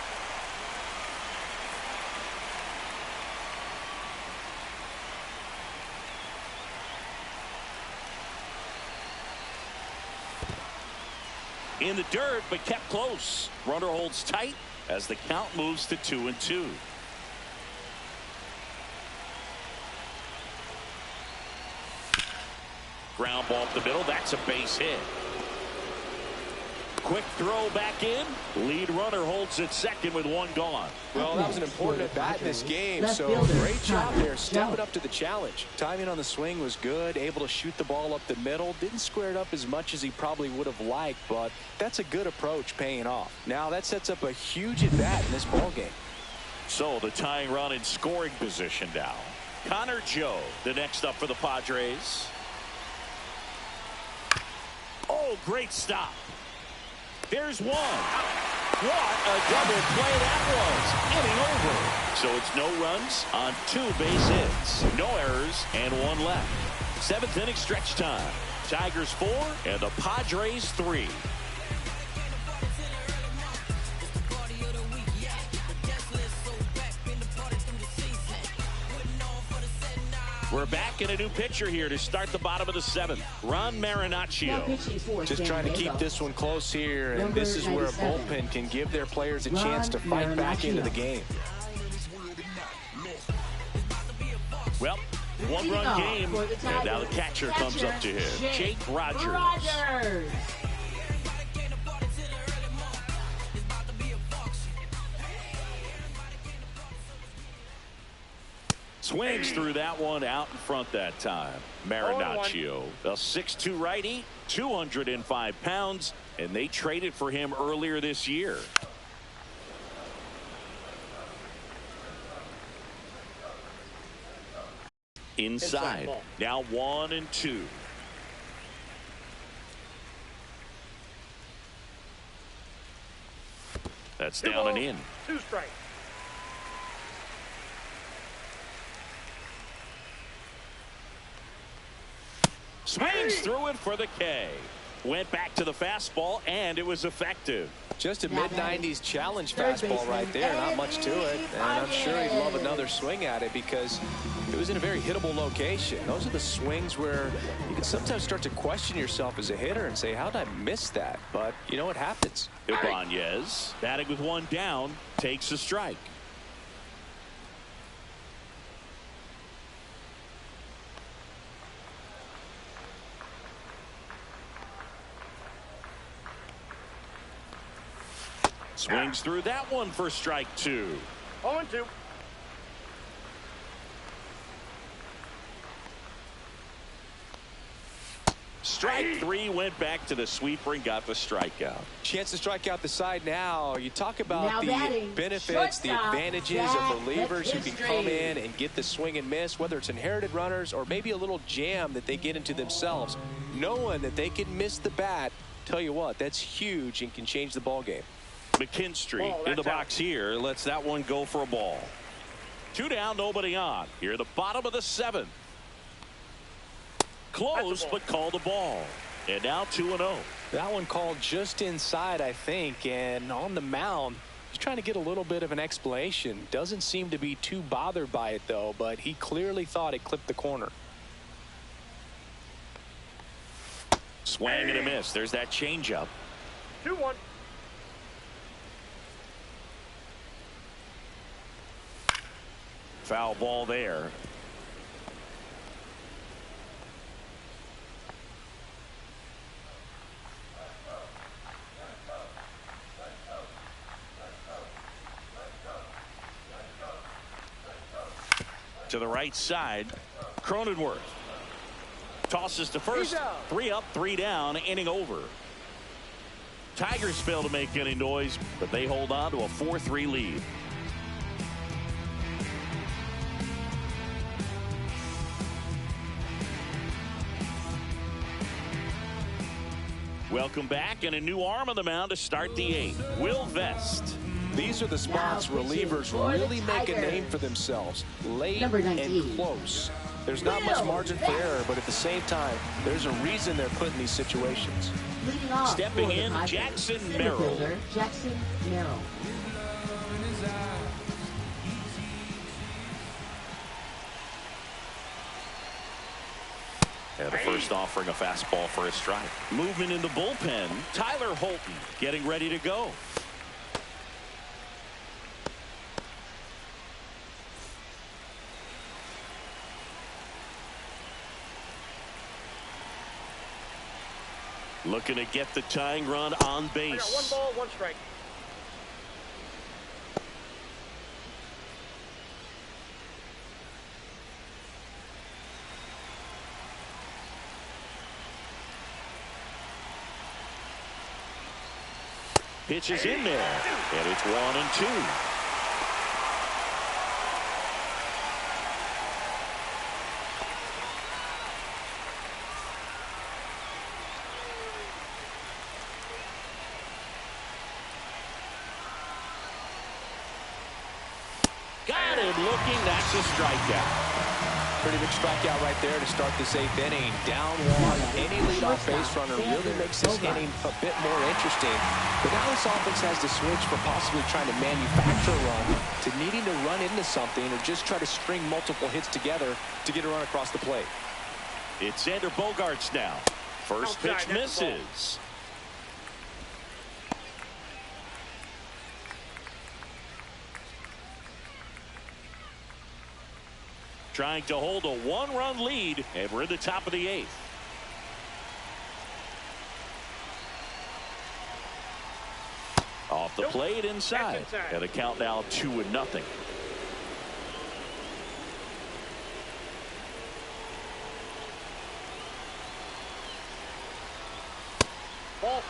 In the dirt, but kept close. Runner holds tight as the count moves to 2-2. Ground ball up the middle. That's a base hit. Quick throw back in. Lead runner holds at second with 1 gone. Well, that was an important at bat in this game, so great job there stepping up to the challenge. Timing on the swing was good, able to shoot the ball up the middle. Didn't square it up as much as he probably would have liked, but that's a good approach paying off. Now that sets up a huge at bat in this ball game. So the tying run in scoring position now. Connor Joe, the next up for the Padres. Oh, great stop. There's 1. What a double play that was. Inning over. So it's no runs on 2 base hits. No errors and 1 left. 7th inning stretch time. Tigers 4 and the Padres 3. We're back in a new pitcher here to start the bottom of the 7th. Ron Marinaccio. Just trying to keep this one close here, and this is where a bullpen can give their players a chance to fight back into the game. Well, 1-run game, and now the catcher comes up to him. Jake Rogers. Swings through that one out in front that time. Marinaccio, a 6'2" righty, 205 pounds, and they traded for him earlier this year. Inside. Now 1-2. That's down and in. 2 strikes. Swings through it for the K. Went back to the fastball, and it was effective. Just a mid-90s challenge fastball right there. Not much to it. And I'm sure he'd love another swing at it because it was in a very hittable location. Those are the swings where you can sometimes start to question yourself as a hitter and say, how did I miss that? But, you know, it happens. Ibanez, batting with 1 down, takes a strike. Swings through that one for strike 2. 0-2. Strike 3 went back to the sweeper and got the strikeout. Chance to strike out the side now. You talk about the benefits, the advantages of relievers who can come in and get the swing and miss, whether it's inherited runners or maybe a little jam that they get into themselves. Knowing that they can miss the bat, tell you what, that's huge and can change the ball game. McKinstry in the box here. Lets that one go for a ball. 2 down, nobody on. Here at the bottom of the 7th. Close, but called a ball. And now 2-0. That one called just inside, I think. And on the mound, he's trying to get a little bit of an explanation. Doesn't seem to be too bothered by it, though. But he clearly thought it clipped the corner. Swing and a miss. There's that changeup. 2-1. Foul ball there. To the right side, Cronenworth tosses to first. 3 up, 3 down, inning over. Tigers fail to make any noise, but they hold on to a 4-3 lead. Welcome back, and a new arm on the mound to start the 8th. Will Vest. These are the spots relievers really make a name for themselves. Late and close. There's not much margin for error, but at the same time, there's a reason they're put in these situations. Stepping in, Jackson Merrill. Jackson Merrill. And the first offering a fastball for a strike. Movement in the bullpen. Tyler Holton getting ready to go. Looking to get the tying run on base. I got 1 ball, 1 strike. Pitches in there, and it's 1-2. Got him looking. That's a strikeout. Pretty big strikeout right there to start this 8th inning. Down 1. Any leadoff base runner really makes this inning a bit more interesting. But now this offense has to switch from possibly trying to manufacture a run to needing to run into something or just try to string multiple hits together to get a run across the plate. It's Xander Bogaerts now. First pitch misses. Trying to hold a 1-run lead, and we're in the top of the 8th. Off the plate inside. And a count now 2-0. Ball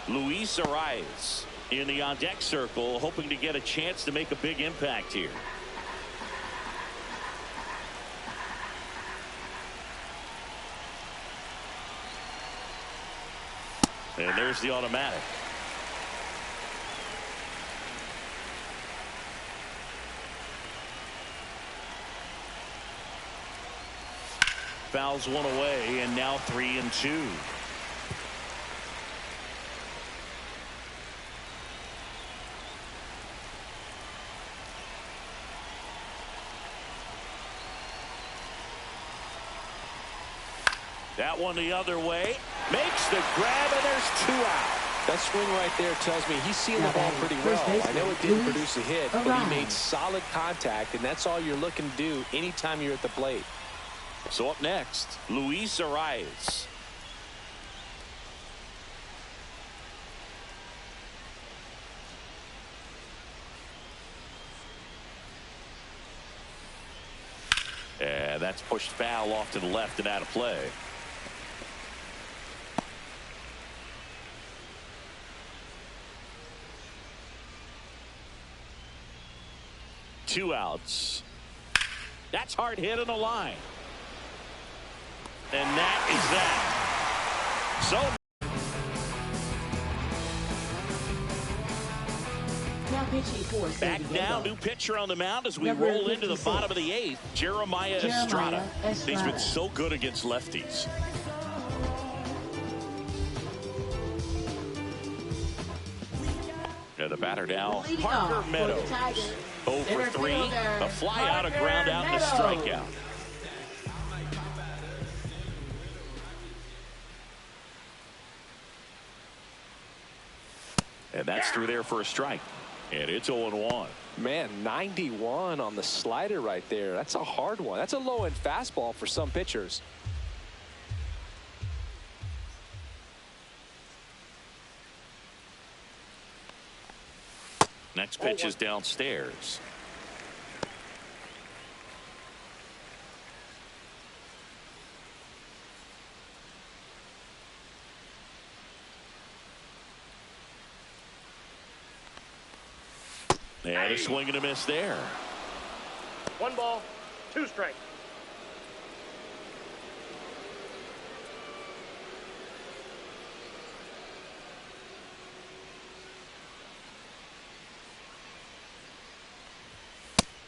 3. Luis Arias in the on-deck circle, hoping to get a chance to make a big impact here. And there's the automatic. Fouls one away, and now 3-2. That one the other way. Makes the grab, and there's 2 out. That swing right there tells me he's seeing the ball pretty well. I know it didn't produce a hit, but he made solid contact, and that's all you're looking to do anytime you're at the plate. So up next, Luis Arias. And that's pushed foul off to the left and out of play. Two outs. That's hard hit on the line. And that is that. So Pitching for San Back Diego. now, new pitcher on the mound as we Number roll into the 56. bottom of the 8th, Jeremiah Estrada. He's been so good against lefties. And the batter now, Parker Meadows. 0 for 3, a fly out, a ground out, and a strikeout. And that's through there for a strike. And it's 0-1. Man, 91 on the slider right there. That's a hard one. That's a low-end fastball for some pitchers. Next pitch is downstairs. And a swing and a miss there. 1 ball, 2 strikes.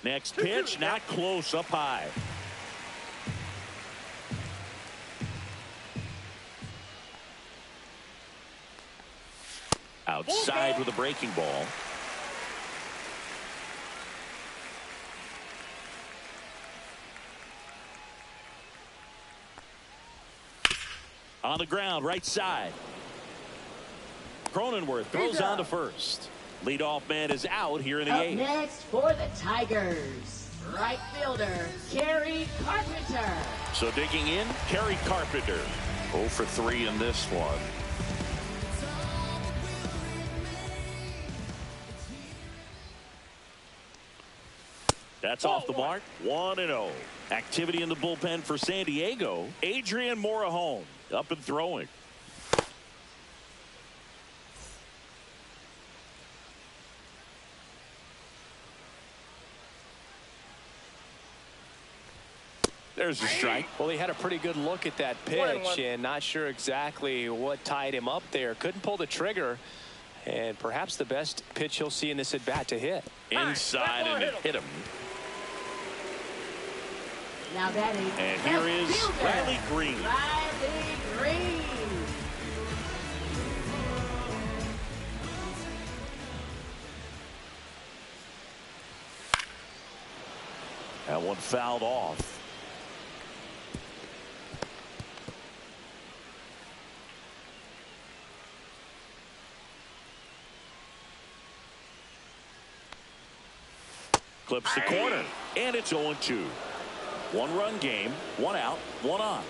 Next pitch, not close, up high. Outside with a breaking ball. On the ground, right side. Cronenworth throws on to first. Leadoff man is out here in the 8th. Next for the Tigers, right fielder, Kerry Carpenter. So digging in, Kerry Carpenter. 0 for 3 in this one. That's off the mark. 1-0. Activity in the bullpen for San Diego. Adrian Morejon up and throwing. There's a strike. Well, he had a pretty good look at that pitch and not sure exactly what tied him up there. Couldn't pull the trigger. And perhaps the best pitch he'll see in this at bat to hit. Inside and it hit him. Now batting. And here is Riley Green. Riley Green. That one fouled off. Clips the corner, and it's 0-2. 1-run game, 1 out, 1 on.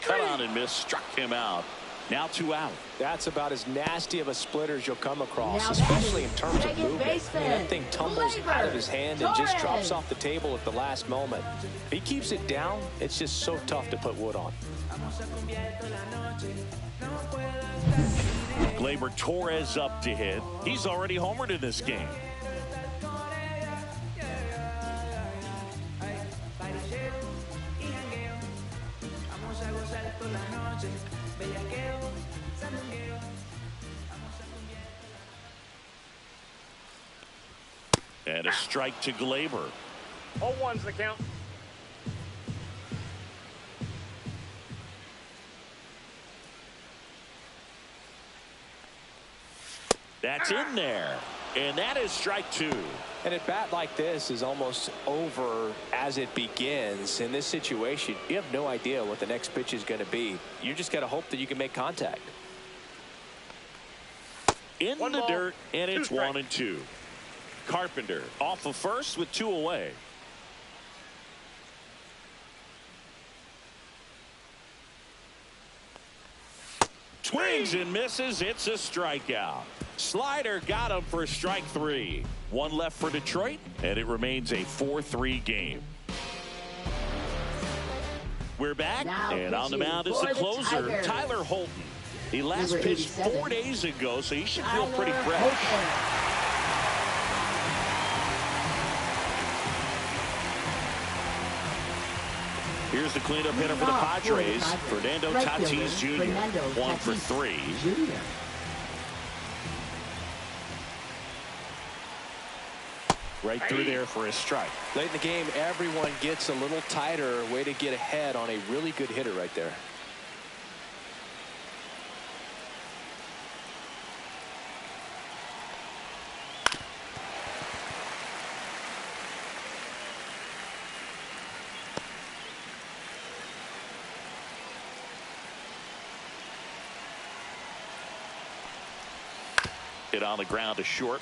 Cut on and miss, struck him out. Now 2 out. That's about as nasty of a splitter as you'll come across, especially in terms of movement. I mean, that thing tumbles out of his hand and just drops off the table at the last moment. If he keeps it down, it's just so tough to put wood on. Gleyber Torres up to hit. He's already homered in this game. And a strike to Gleyber. 0-1's the count. That's in there. And that is strike 2. And at bat like this is almost over as it begins. In this situation, you have no idea what the next pitch is going to be. You just got to hope that you can make contact. In the dirt, and it's 1-2. Carpenter off of first with 2 away. Swings and misses. It's a strikeout. Slider got him for strike 3. 1 left for Detroit, and it remains a 4-3 game. We're back, and on the mound is the closer, Tyler Holton. He last pitched 4 days ago, so he should feel pretty fresh. Here's the cleanup hitter for the Padres, Fernando Tatis Jr. 1 for 3. Right through there for a strike. Late in the game, everyone gets a little tighter. Way to get ahead on a really good hitter right there. Hit on the ground to short.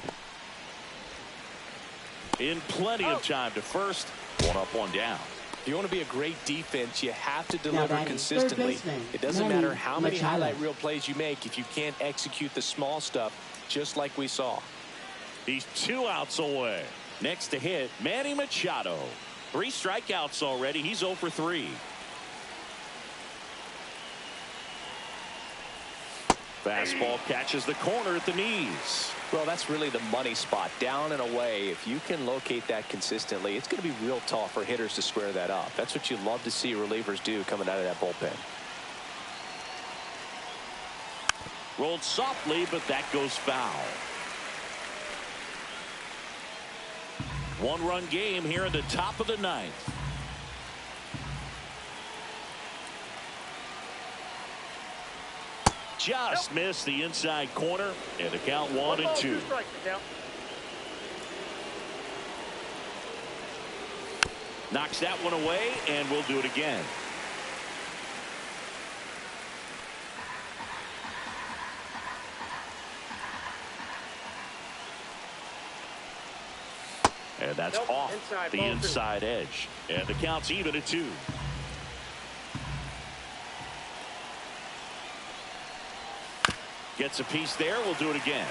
In plenty of time to first. 1 up, 1 down. If you want to be a great defense, you have to deliver consistently. It doesn't matter how many highlight reel plays you make if you can't execute the small stuff, just like we saw. He's 2 outs away. Next to hit, Manny Machado. 3 strikeouts already. He's 0 for 3. Fastball catches the corner at the knees. Well, that's really the money spot, down and away. If you can locate that consistently, it's going to be real tough for hitters to square that up. That's what you love to see relievers do coming out of that bullpen. Rolled softly, but that goes foul. 1-run game here in the top of the 9th. Just missed the inside corner, and the count 1 and 2. Knocks that one away, and we'll do it again. And that's off the inside edge, and the count's even at 2. Gets a piece there. We'll do it again.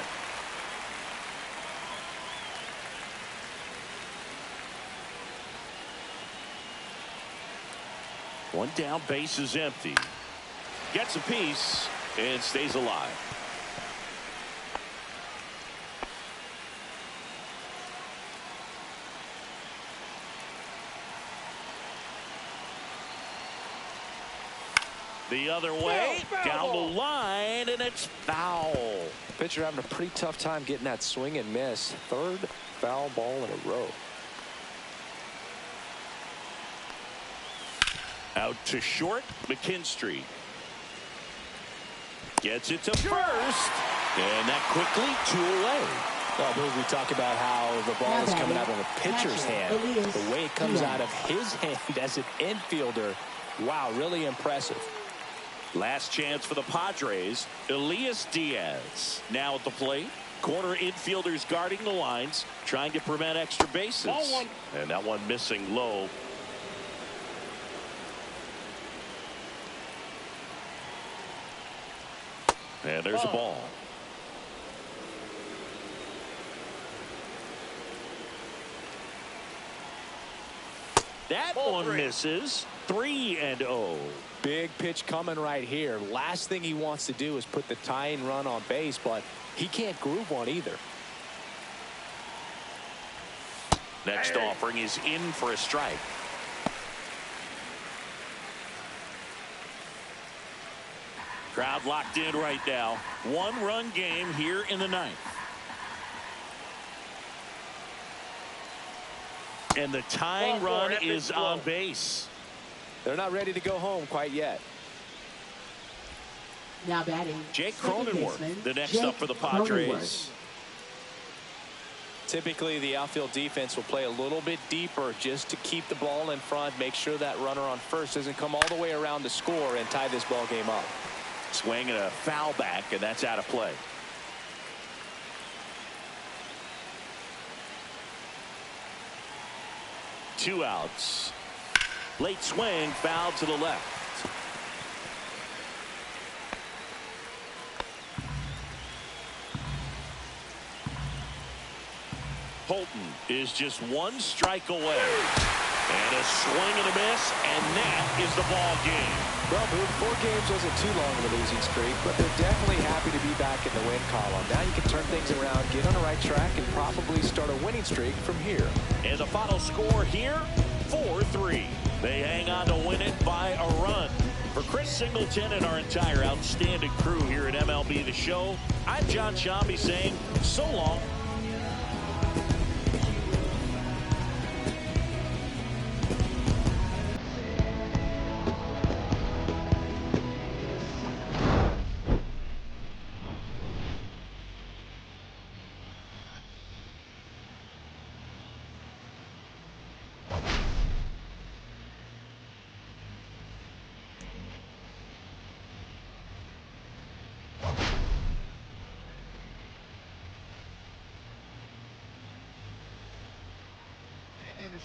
One down, base is empty. Gets a piece and stays alive. The other way, down the line, and it's foul. Pitcher having a pretty tough time getting that swing and miss. 3rd foul ball in a row. Out to short, McKinstry. Gets it to first, and that quickly 2 away. Well, we talk about how the ball is coming out of a pitcher's hand. The way it comes out of his hand as an infielder, wow, really impressive. Last chance for the Padres. Elias Diaz now at the plate. Corner infielders guarding the lines, trying to prevent extra bases. And that one missing low. And there's a ball. That one misses. 3-0. Big pitch coming right here. Last thing he wants to do is put the tying run on base, but he can't groove one either. Next offering is in for a strike. Crowd locked in right now. 1-run game here in the 9th. And the tying run is on base. They're not ready to go home quite yet. Now batting, Jake Cronenworth, the next up for the Padres. Typically, the outfield defense will play a little bit deeper just to keep the ball in front, make sure that runner on first doesn't come all the way around to score and tie this ball game up. Swing and a foul back, and that's out of play. Two outs. Late swing, foul to the left. Holton is just 1 strike away. And a swing and a miss, and that is the ball game. Well, Booth, 4 games wasn't too long of a losing streak, but they're definitely happy to be back in the win column. Now you can turn things around, get on the right track, and probably start a winning streak from here. And the final score here, 4-3. They hang on to win it by a run. For Chris Singleton and our entire outstanding crew here at MLB The Show, I'm John Shambi saying so long. And it's